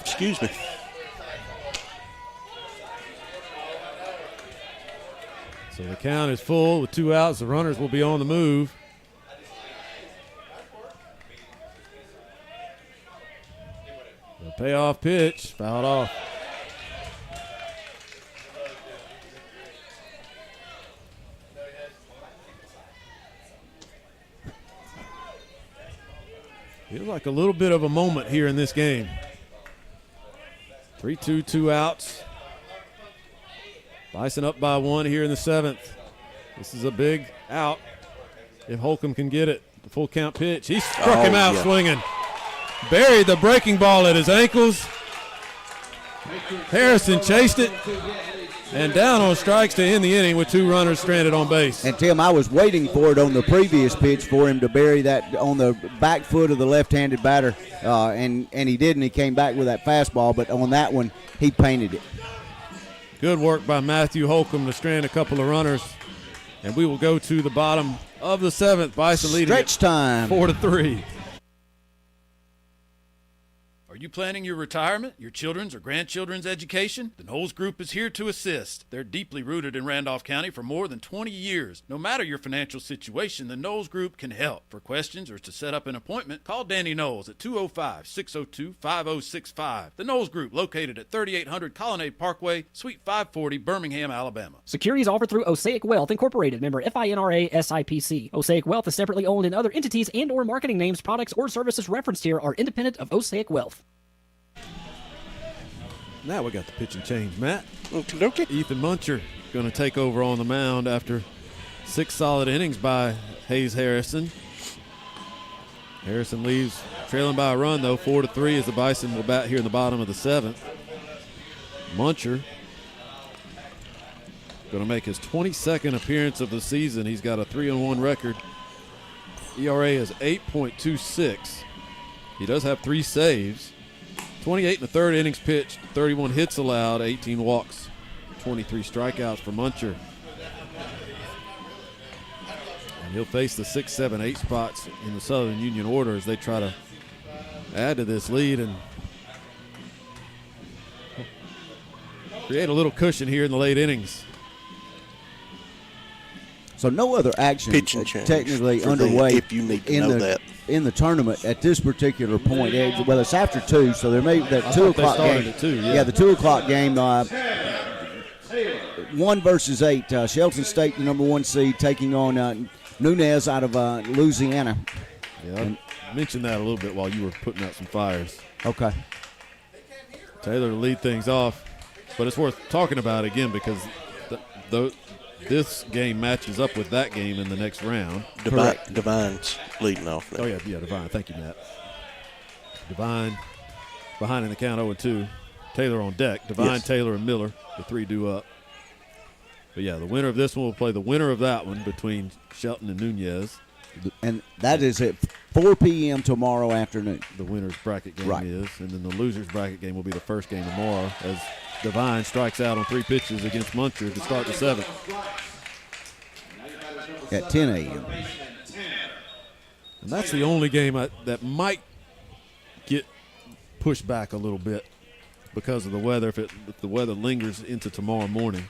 Excuse me. So the count is full with 2 outs. The runners will be on the move. The payoff pitch, fouled off. Feels like a little bit of a moment here in this game. 3-2, 2 outs. Bison up by 1 here in the 7th. This is a big out if Holcomb can get it. The full count pitch. He struck him out swinging. Buried the breaking ball at his ankles. Harrison chased it and down on strikes to end the inning with 2 runners stranded on base. And, Tim, I was waiting for it on the previous pitch for him to bury that on the back foot of the left-handed batter, and he didn't. He came back with that fastball, but on that one, he painted it. Good work by Matthew Holcomb to strand a couple of runners. And we will go to the bottom of the 7th. Bison leading stretch time 4-3. Are you planning your retirement, your children's or grandchildren's education? The Knowles Group is here to assist. They're deeply rooted in Randolph County for more than 20 years. No matter your financial situation, the Knowles Group can help. For questions or to set up an appointment, call Danny Knowles at 205-602-5065. The Knowles Group, located at 3800 Colonnade Parkway, Suite 540, Birmingham, Alabama. Securities offered through Osaic Wealth Incorporated, member FINRA SIPC. Osaic Wealth is separately owned, and other entities and or marketing names, products, or services referenced here are independent of Osaic Wealth. Now we got the pitching change, Matt. Okay. Ethan Muncher going to take over on the mound after 6 solid innings by Hayes Harrison. Harrison leaves trailing by a run, though, 4-3 as the Bison will bat here in the bottom of the 7th. Muncher going to make his 22nd appearance of the season. He's got a 3-1 record ERA is 8.26. He does have 3 saves. 28 in the third innings pitched, 31 hits allowed, 18 walks, 23 strikeouts for Muncher. And he'll face the 6, 7, 8 spots in the Southern Union order as they try to add to this lead and create a little cushion here in the late innings. So no other action technically underway if you need to know that. In the tournament at this particular point. Well, it's after 2, so there may be that 2 o'clock game. At 2, yeah, the 2 o'clock game. 1 versus 8. Shelton State, the number 1 seed, taking on Nunez out of Louisiana. Yeah, I mentioned that a little bit while you were putting out some fires. Okay. Taylor to lead things off, but it's worth talking about again because this game matches up with that game in the next round. Divine's leading off now. Oh, yeah, Divine. Thank you, Matt. Divine behind in the count 0-2. Taylor on deck. Divine, yes. Taylor, and Miller, the 3 due up. But, yeah, the winner of this one will play the winner of that one between Shelton and Nunez. And that is at 4 p.m. tomorrow afternoon. The winner's bracket game is. And then the loser's bracket game will be the first game tomorrow as Divine strikes out on 3 pitches against Muncher to start the 7th. At 10 a.m. And that's the only game that might get pushed back a little bit because of the weather, if the weather lingers into tomorrow morning.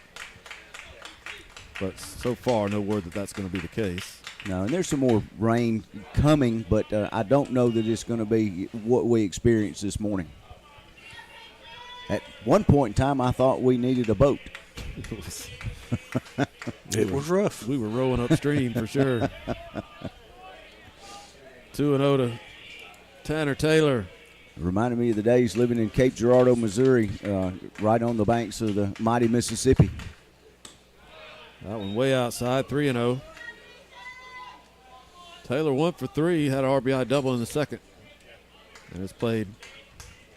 But so far, no word that that's going to be the case. No, and there's some more rain coming, but I don't know that it's going to be what we experienced this morning. At one point in time, I thought we needed a boat. It was rough. We were rowing upstream for sure. 2-0 to Tanner Taylor. It reminded me of the days living in Cape Girardeau, Missouri, right on the banks of the mighty Mississippi. That one way outside, 3-0. Taylor 1 for 3, had an RBI double in the second. And has played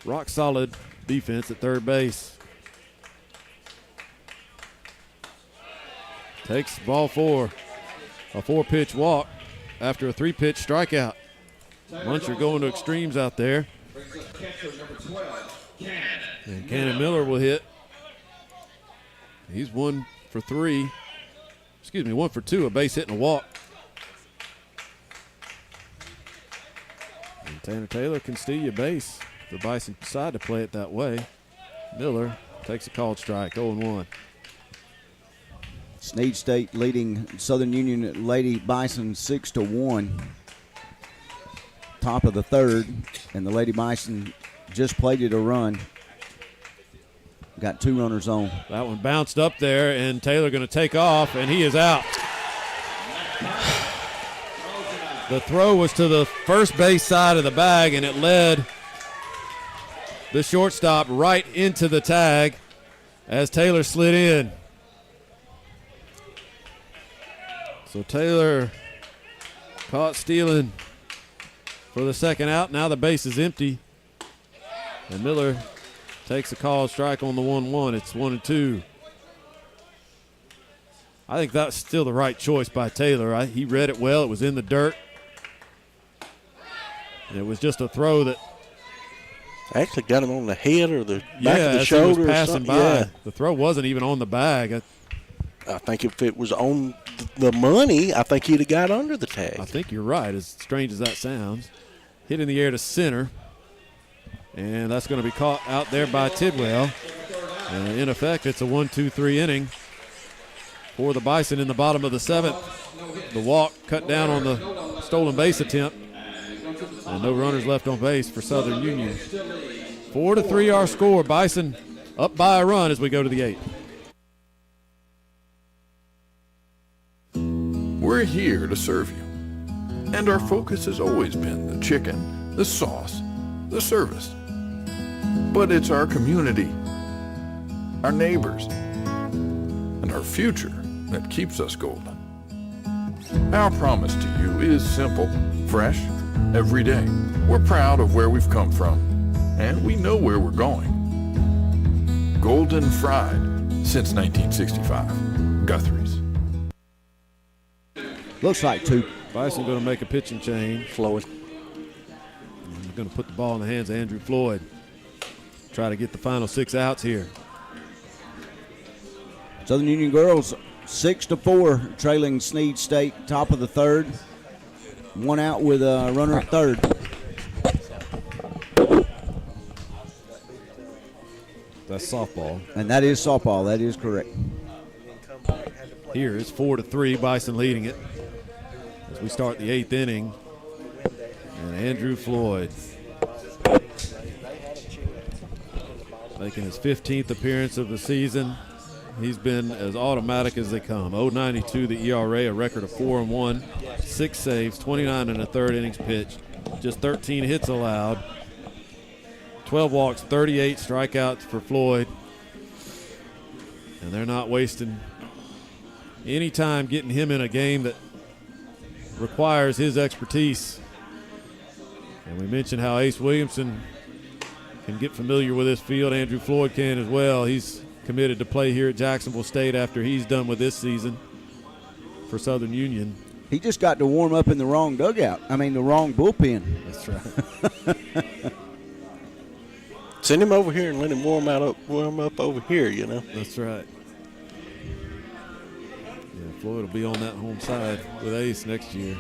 rock solid defense at third base. Takes ball 4, a 4-pitch walk after a 3-pitch strikeout. Muncher going to extremes out there. And Cannon Miller will hit. He's 1 for 2, a base hit and a walk. And Tanner Taylor can steal you a base. The Bison decide to play it that way. Miller takes a called strike, 0-1. Snead State leading Southern Union Lady Bison 6-1. Top of the third, and the Lady Bison just plated a run. Got 2 runners on. That one bounced up there, and Taylor going to take off, and he is out. The throw was to the first base side of the bag, and it led the shortstop right into the tag as Taylor slid in. So Taylor caught stealing for the second out. Now the base is empty. And Miller takes a called strike on the 1-1. It's 1-2. I think that's still the right choice by Taylor. He read it well. It was in the dirt. And it was just a throw that actually got him on the head or the back of the shoulder. He was passing by. Yeah. The throw wasn't even on the bag. I think if it was on the money, I think he'd have got under the tag. I think you're right, as strange as that sounds. Hit in the air to center. And that's going to be caught out there by Tidwell. And in effect, it's a 1-2-3 inning for the Bison in the bottom of the 7th. The walk cut down on the stolen base attempt. And no runners left on base for Southern Union. 4-3 our score. Bison up by a run as we go to the 8th. We're here to serve you. And our focus has always been the chicken, the sauce, the service. But it's our community, our neighbors, and our future that keeps us golden. Our promise to you is simple, fresh, every day. We're proud of where we've come from, and we know where we're going. Golden fried since 1965. Guthrie's. Looks like two Bison going to make a pitching change. Floyd. He's going to put the ball in the hands of Andrew Floyd. Try to get the final 6 outs here. Southern Union girls 6-4, trailing Snead State, top of the third. 1 out with a runner at third. That's softball. And that is softball. That is correct. Here it's 4-3, Bison leading it as we start the 8th inning. And Andrew Floyd making his 15th appearance of the season. He's been as automatic as they come. 0.92 the ERA, a record of 4-1, 6 saves, 29 and a third innings pitched, just 13 hits allowed, 12 walks, 38 strikeouts for Floyd. And they're not wasting any time getting him in a game that requires his expertise. And we mentioned how Ace Williamson can get familiar with this field. Andrew Floyd can as well. He's committed to play here at Jacksonville State after he's done with this season for Southern Union. He just got to warm up in the wrong dugout. I mean, the wrong bullpen. That's right. Send him over here and let him warm up over here, you know. That's right. Yeah, Floyd will be on that home side with Ace next year.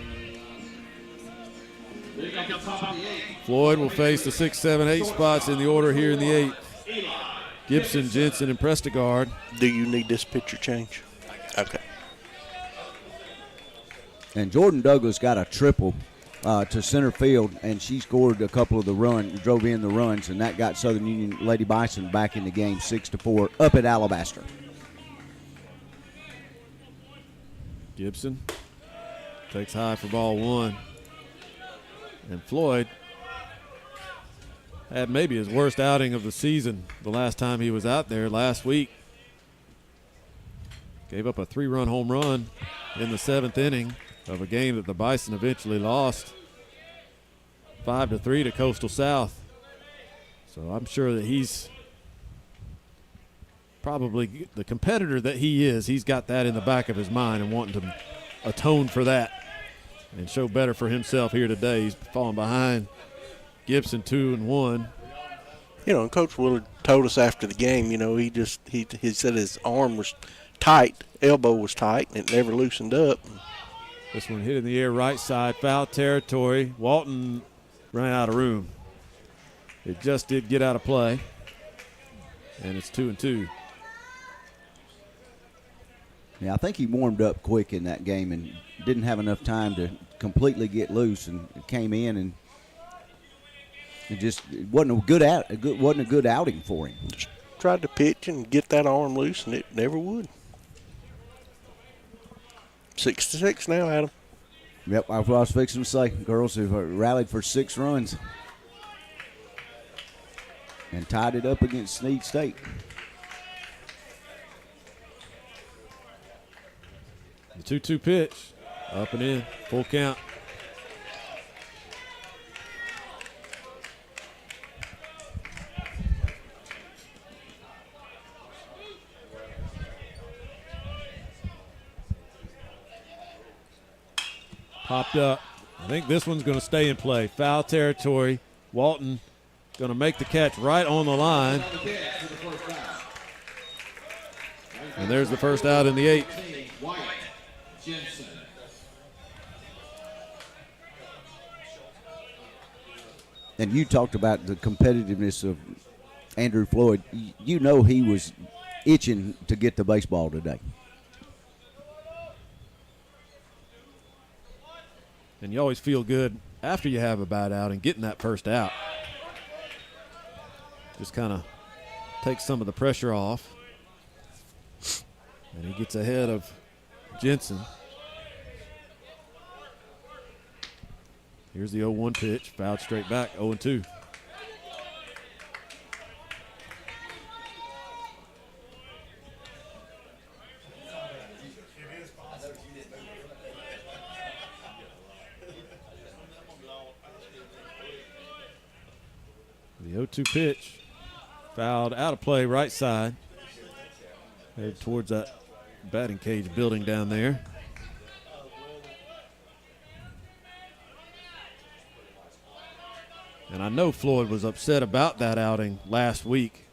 Floyd will face the 6, 7, 8 spots in the order here in the 8th. Gibson, Jensen, and Prestegard. Do you need this pitcher change? Okay. And Jordan Douglas got a triple to center field, and she scored a couple of the runs, drove in the runs, and that got Southern Union Lady Bison back in the game 6-4 up at Alabaster. Gibson takes high for ball 1. And Floyd had maybe his worst outing of the season the last time he was out there last week. Gave up a 3-run home run in the 7th inning of a game that the Bison eventually lost 5-3 to Coastal South. So I'm sure that he's probably the competitor that he is. He's got that in the back of his mind and wanting to atone for that and show better for himself here today. He's falling behind Gibson 2-1. You know, and Coach Willard told us after the game, you know, he said his arm was tight, elbow was tight, and it never loosened up. This one hit in the air right side, foul territory. Walton ran out of room. It just did get out of play, and it's 2-2. Yeah, I think he warmed up quick in that game and didn't have enough time to completely get loose, and came in and it wasn't a good outing for him. Just tried to pitch and get that arm loose, and it never would. 6-6 now, Adam. Yep, I was fixing to say. Girls have rallied for 6 runs and tied it up against Snead State. The 2-2 pitch, up and in, full count. Popped up. I think this one's going to stay in play. Foul territory. Walton going to make the catch right on the line. And there's the first out in the 8th. And you talked about the competitiveness of Andrew Floyd. You know he was itching to get the baseball today. And you always feel good after you have a bad out and getting that first out. Just kind of takes some of the pressure off. And he gets ahead of Jensen. Here's the 0-1 pitch, fouled straight back, 0-2. The 0-2 pitch, fouled out of play right side. Headed towards that batting cage building down there. And I know Floyd was upset about that outing last week,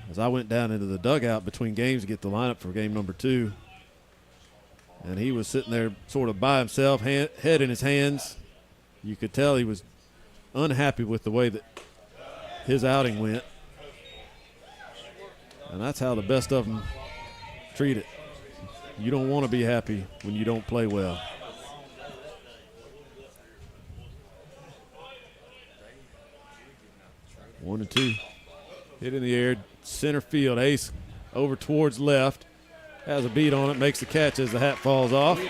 as I went down into the dugout between games to get the lineup for game number 2. And he was sitting there sort of by himself, head in his hands. You could tell he was unhappy with the way that his outing went. And that's how the best of them treat it. You don't want to be happy when you don't play well. One and two. Hit in the air, center field. Ace over towards left. Has a beat on it, makes the catch as the hat falls off.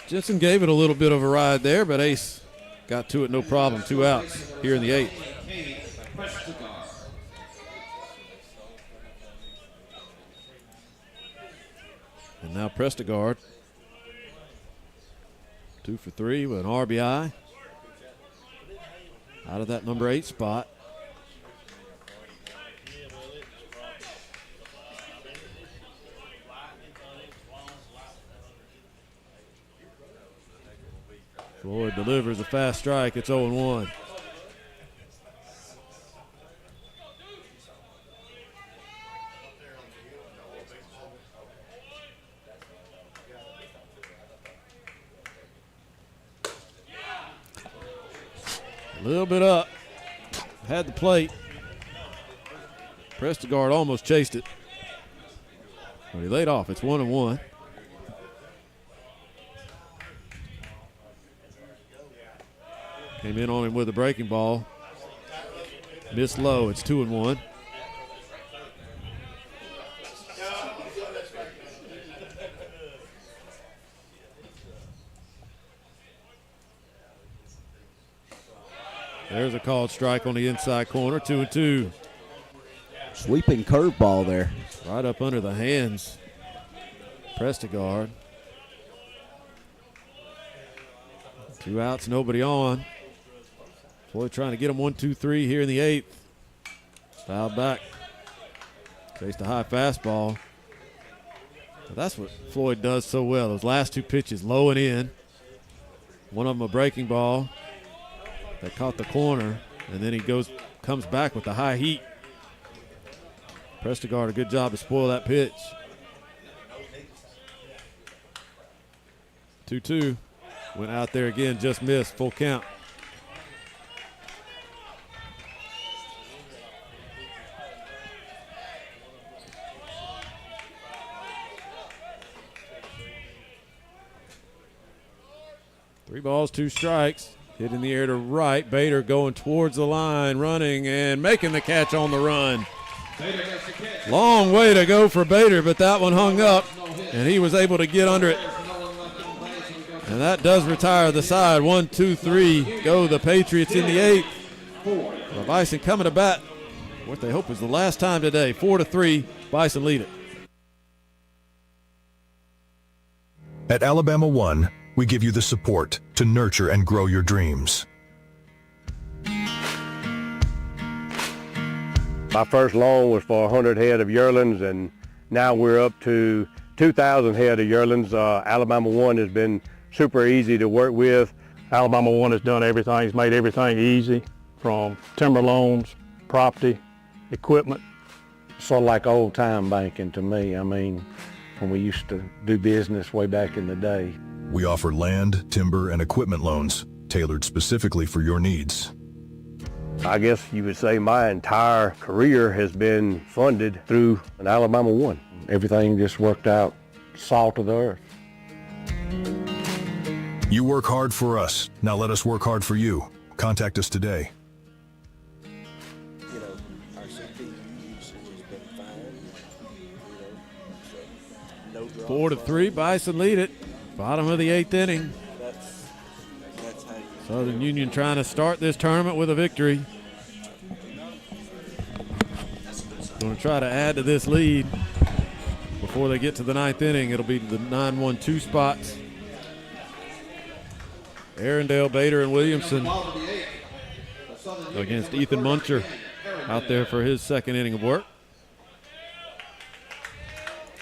Jensen gave it a little bit of a ride there, but Ace got to it no problem. 2 outs here in the 8th. And now Prestegard, 2 for 3 with an RBI out of that number 8 spot. Floyd delivers a fast strike. It's 0-1. A little bit up. Had the plate. Prestegard almost chased it, but he laid off. It's 1-1. Came in on him with a breaking ball. Missed low. It's 2-1. There's a called strike on the inside corner. 2-2. Sweeping curveball there. Right up under the hands. Prestegard. 2 outs, nobody on. Floyd trying to get him 1-2-3 here in the 8th. Fouled back. Chased a high fastball. But that's what Floyd does so well. Those last 2 pitches, low and in. One of them a breaking ball that caught the corner, and then he comes back with the high heat. Prestegard, a good job to spoil that pitch. 2-2. Went out there again, just missed. Full count. Three balls, 2 strikes. Hit in the air to right. Bader going towards the line, running and making the catch on the run. Long way to go for Bader, but that one hung up, and he was able to get under it. And that does retire the side. 1, 2, 3 go the Patriots in the 8th. The Bison coming to bat. What they hope is the last time today. 4-3, Bison lead it. At Alabama One, we give you the support to nurture and grow your dreams. My first loan was for 100 head of yearlings, and now we're up to 2,000 head of yearlings. Alabama One has been super easy to work with. Alabama One has done everything. He's made everything easy, from timber loans, property, equipment. Sort of like old time banking to me. I mean, when we used to do business way back in the day. We offer land, timber, and equipment loans tailored specifically for your needs. I guess you would say my entire career has been funded through an Alabama One. Everything just worked out salt of the earth. You work hard for us. Now let us work hard for you. Contact us today. 4-3, Bison lead it. Bottom of the 8th inning. Southern Union trying to start this tournament with a victory. Going to try to add to this lead before they get to the 9th inning. It'll be the 9-1-2 spots. Arundel, Bader, and Williamson against Ethan Muncher out there for his 2nd inning of work.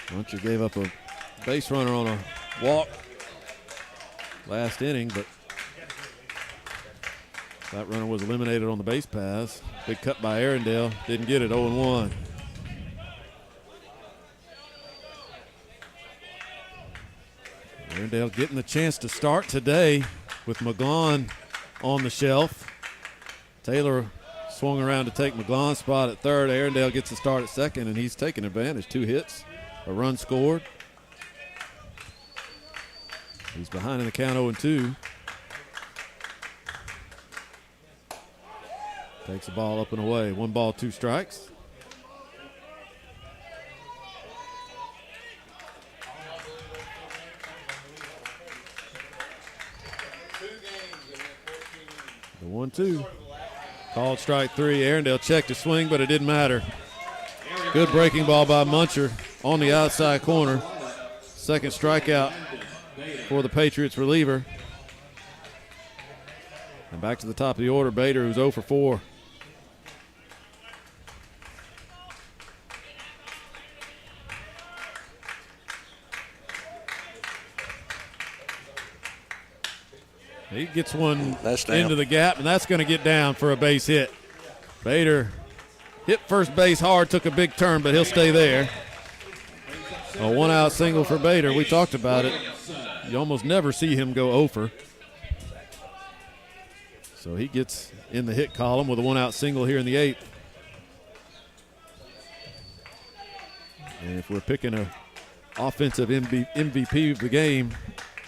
Muncher gave up a base runner on a walk last inning, but That runner was eliminated on the base pass. Big cut by Arundel. Didn't get it, 0-1. Arundel getting the chance to start today with McGlon on the shelf. Taylor swung around to take McGlon's spot at third. Arundel gets the start at second, and he's taking advantage. 2 hits, a run scored. He's behind in the count 0-2. Takes the ball up and away. 1 ball, 2 strikes. The 1-2. Called strike 3. Arundel checked his swing, but it didn't matter. Good breaking ball by Muncher on the outside corner. Second strikeout for the Patriots reliever. And back to the top of the order, Bader, who's 0 for 4. He gets one into the gap, and that's going to get down for a base hit. Bader hit first base hard, took a big turn, but he'll stay there. A 1-out single for Bader. We talked about it. You almost never see him go over. So he gets in the hit column with a 1-out single here in the 8th. And if we're picking an offensive MVP of the game,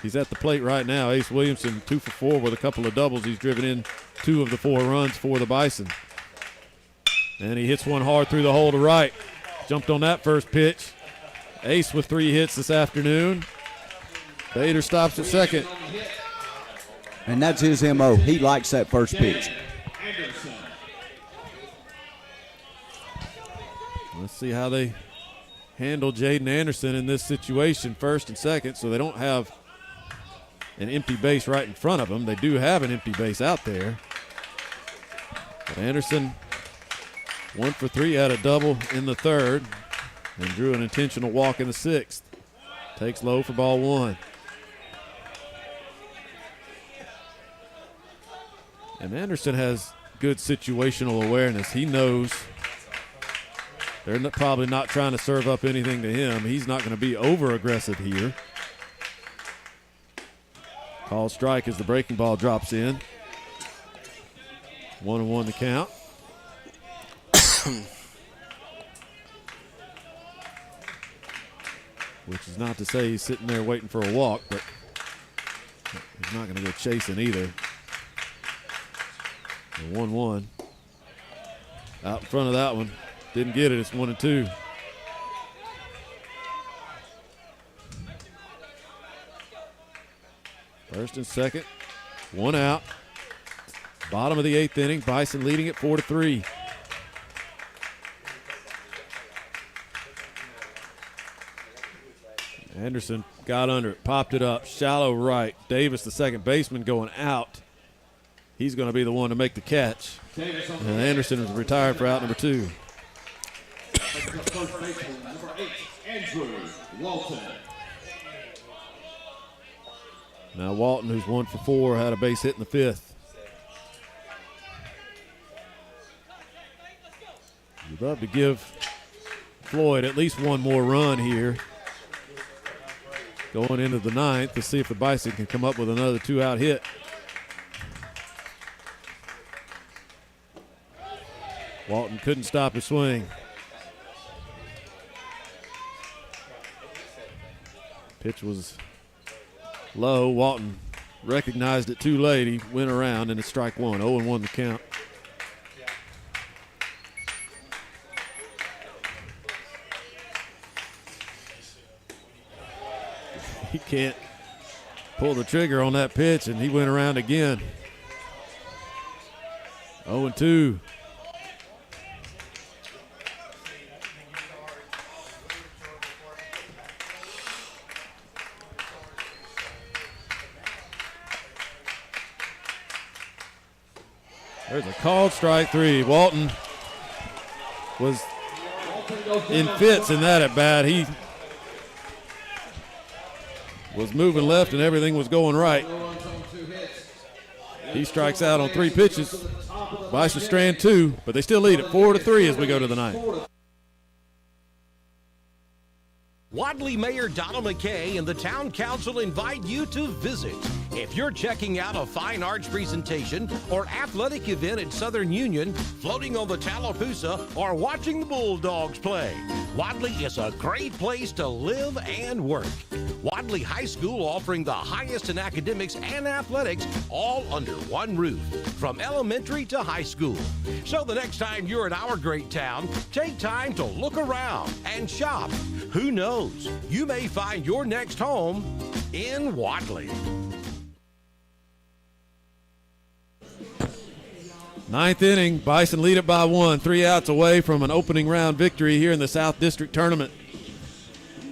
he's at the plate right now. Ace Williamson, 2 for 4 with a couple of doubles. He's driven in 2 of the 4 runs for the Bison. And he hits one hard through the hole to right. Jumped on that first pitch. Ace with 3 hits this afternoon. Bader stops at second. And that's his MO. He likes that first pitch. Let's see how they handle Jaden Anderson in this situation, first and second, so they don't have an empty base right in front of them. They do have an empty base out there. But Anderson, 1 for 3, had a double in the 3rd and drew an intentional walk in the 6th. Takes low for ball 1. And Anderson has good situational awareness. He knows they're probably not trying to serve up anything to him. He's not going to be over-aggressive here. Call strike as the breaking ball drops in. 1-1 the count. Which is not to say he's sitting there waiting for a walk, but he's not going to go chasing either. 1-1. Out in front of that one. Didn't get it. It's 1-2. First and second. 1 out. Bottom of the 8th inning. Bison leading it 4-3. Anderson got under it, popped it up, shallow right. Davis, the second baseman, going out. He's going to be the one to make the catch. And Anderson is retired for out number 2. Now Walton, who's 1 for 4, had a base hit in the 5th. You'd love to give Floyd at least one more run here going into the 9th to see if the Bison can come up with another 2-out hit. Walton couldn't stop his swing. Pitch was low. Walton recognized it too late. He went around and it's strike 1. 0-1 the count. He can't pull the trigger on that pitch, and he went around again. 0-2. There's a called strike 3. Walton was in fits in that at bat. He was moving left and everything was going right. He strikes out on 3 pitches. Bison strand 2, but they still lead it 4-3 as we go to the 9th. Wadley Mayor Donald McKay and the Town Council invite you to visit. If you're checking out a fine arts presentation or athletic event at Southern Union, floating on the Tallapoosa, or watching the Bulldogs play, Wadley is a great place to live and work. Wadley High School offering the highest in academics and athletics, all under one roof, from elementary to high school. So the next time you're in our great town, take time to look around and shop. Who knows? You may find your next home in Wadley. 9th inning, Bison lead it by 1, 3 outs away from an opening round victory here in the South District Tournament.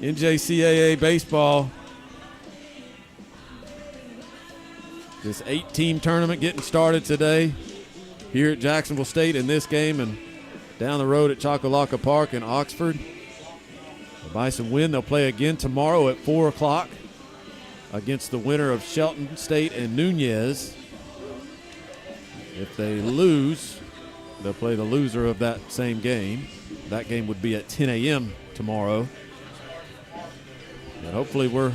NJCAA baseball. This 8-team tournament getting started today here at Jacksonville State in this game, and down the road at Choccolocco Park in Oxford. The Bison win. They'll play again tomorrow at 4 o'clock against the winner of Shelton State and Nunez. If they lose, they'll play the loser of that same game. That game would be at 10 a.m. tomorrow. And hopefully we're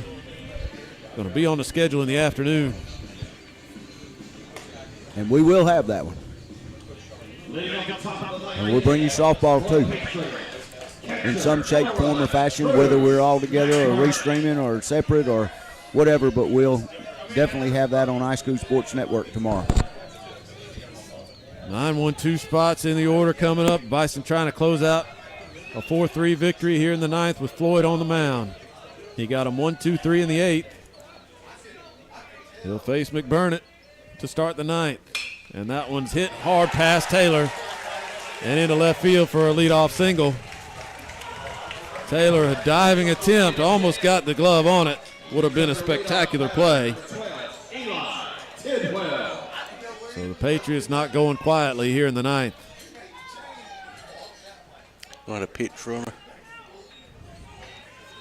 going to be on the schedule in the afternoon. And we will have that one. And we'll bring you softball too, in some shape, form, or fashion, whether we're all together or restreaming or separate or whatever, but we'll definitely have that on iSchool Sports Network tomorrow. 9-1-2 spots in the order coming up. Bison trying to close out a 4-3 victory here in the 9th with Floyd on the mound. He got him 1-2-3 in the 8th. He'll face McBurnett to start the 9th. And that one's hit hard past Taylor and into left field for a leadoff single. Taylor, a diving attempt, almost got the glove on it. Would have been a spectacular play. So the Patriots not going quietly here in the 9th. Not a pitch runner.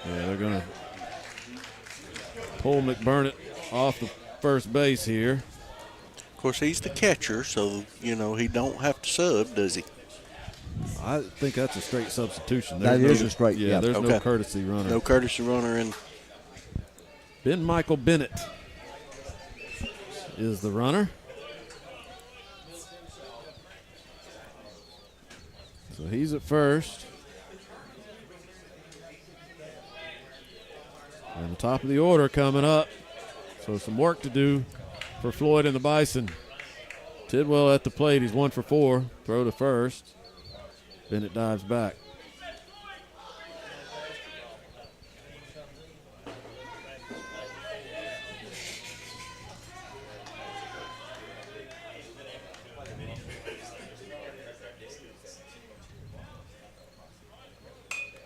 Yeah, they're going to pull McBurnett off the first base here. Of course, he's the catcher, so, you know, he don't have to sub, does he? I think that's a straight substitution. That is a straight, yeah. There's no courtesy runner. No courtesy runner in. Ben Michael Bennett is the runner. So he's at first. And the top of the order coming up. So some work to do for Floyd and the Bison. Tidwell at the plate. He's 1 for 4. Throw to first. Bennett dives back.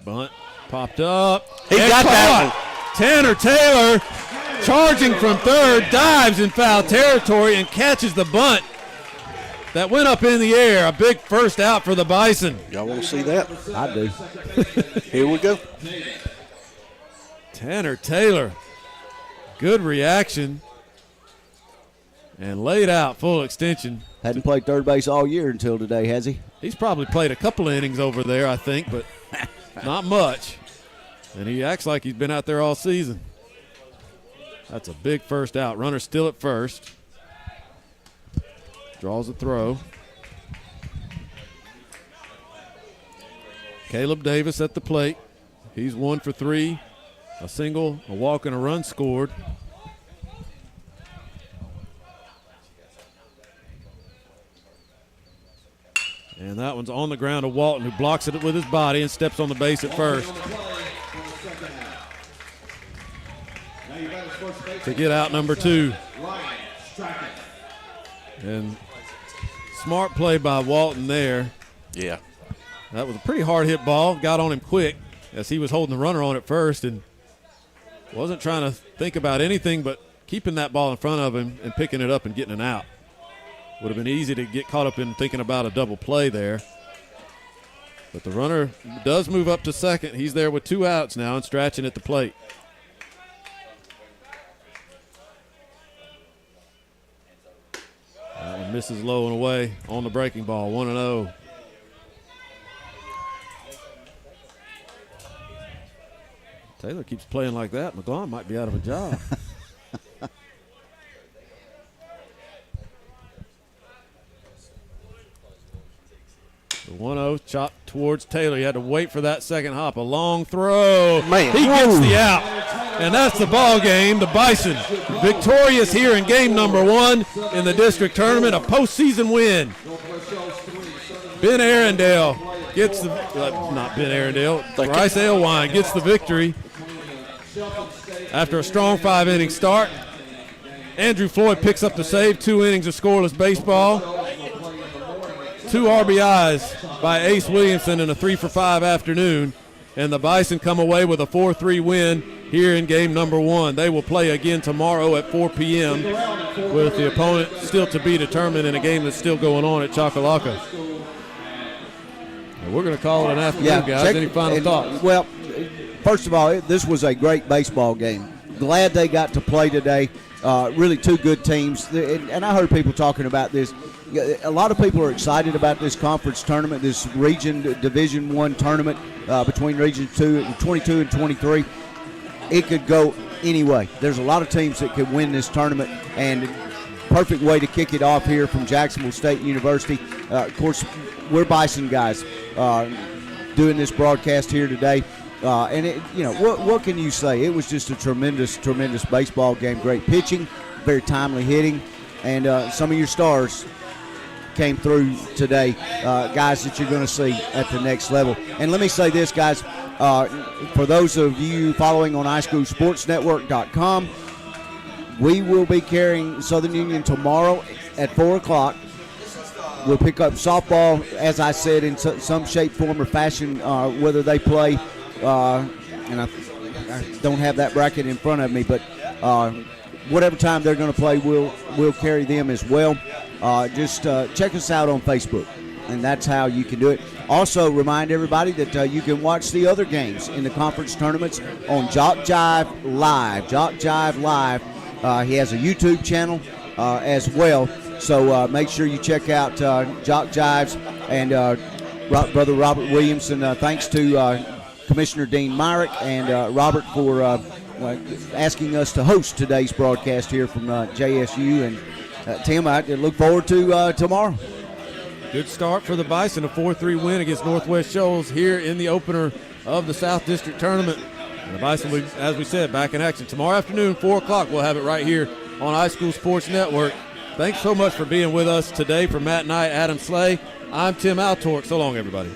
Bunt popped up. He got that one. Tanner Taylor charging from third, dives in foul territory and catches the bunt that went up in the air. A big first out for the Bison. Y'all want to see that? I do. Here we go. Tanner Taylor, good reaction and laid out full extension. Hadn't played third base all year until today, has he? He's probably played a couple of innings over there, I think, but not much. And he acts like he's been out there all season. That's a big first out. Runner still at first. Draws a throw. Caleb Davis at the plate. He's 1 for 3. A single, a walk, and a run scored. And that one's on the ground to Walton, who blocks it with his body and steps on the base at first to get out number 2. And smart play by Walton there. Yeah. That was a pretty hard hit ball. Got on him quick as he was holding the runner on at first and wasn't trying to think about anything but keeping that ball in front of him and picking it up and getting it out. Would have been easy to get caught up in thinking about a double play there. But the runner does move up to second. He's there with 2 outs now and Strachan at the plate. Misses low and away on the breaking ball, 1-0. Taylor keeps playing like that. McGlon might be out of a job. The 1-0 chopped towards Taylor. He had to wait for that second hop. A long throw. Man. He gets the out. And that's the ball game. The Bison victorious here in game number 1 in the district tournament. A postseason win. Ben Arundel gets the, not Ben Arundel, Bryce Alewine gets the victory after a strong 5-inning start. Andrew Floyd picks up the save, 2 innings of scoreless baseball. 2 RBIs by Ace Williamson in a 3-for-5 afternoon. And the Bison come away with a 4-3 win here in game number 1. They will play again tomorrow at 4 p.m. with the opponent still to be determined in a game that's still going on at Choccolocco. And we're going to call it an afternoon, guys. Any final thoughts? Well, first of all, this was a great baseball game. Glad they got to play today. Really 2 good teams. And I heard people talking about this. A lot of people are excited about this conference tournament, this region Division I tournament between Region 22 and 23. It could go any way. There's a lot of teams that could win this tournament, and perfect way to kick it off here from Jacksonville State University. Of course, we're Bison guys doing this broadcast here today. And, what can you say? It was just a tremendous, tremendous baseball game. Great pitching, very timely hitting, and some of your stars came through today, guys that you're going to see at the next level. And let me say this, guys, for those of you following on highschoolsportsnetwork.com, we will be carrying Southern Union tomorrow at 4 o'clock. We'll pick up softball, as I said, in some shape, form, or fashion, whether they play, and I don't have that bracket in front of me, but whatever time they're going to play, we'll carry them as well. Just check us out on Facebook, and that's how you can do it. Also, remind everybody that you can watch the other games in the conference tournaments on JockJive Live. JockJive Live. He has a YouTube channel as well, so make sure you check out JockJive's and Brother Robert Williamson. Thanks to Commissioner Dean Myrick and Robert for asking us to host today's broadcast here from JSU. And Tim, I look forward to tomorrow. Good start for the Bison, a 4-3 win against Northwest Shoals here in the opener of the South District Tournament. And the Bison, as we said, back in action tomorrow afternoon, 4 o'clock. We'll have it right here on High School Sports Network. Thanks so much for being with us today. For Matt Knight, Adam Slay, I'm Tim Altork. So long, everybody.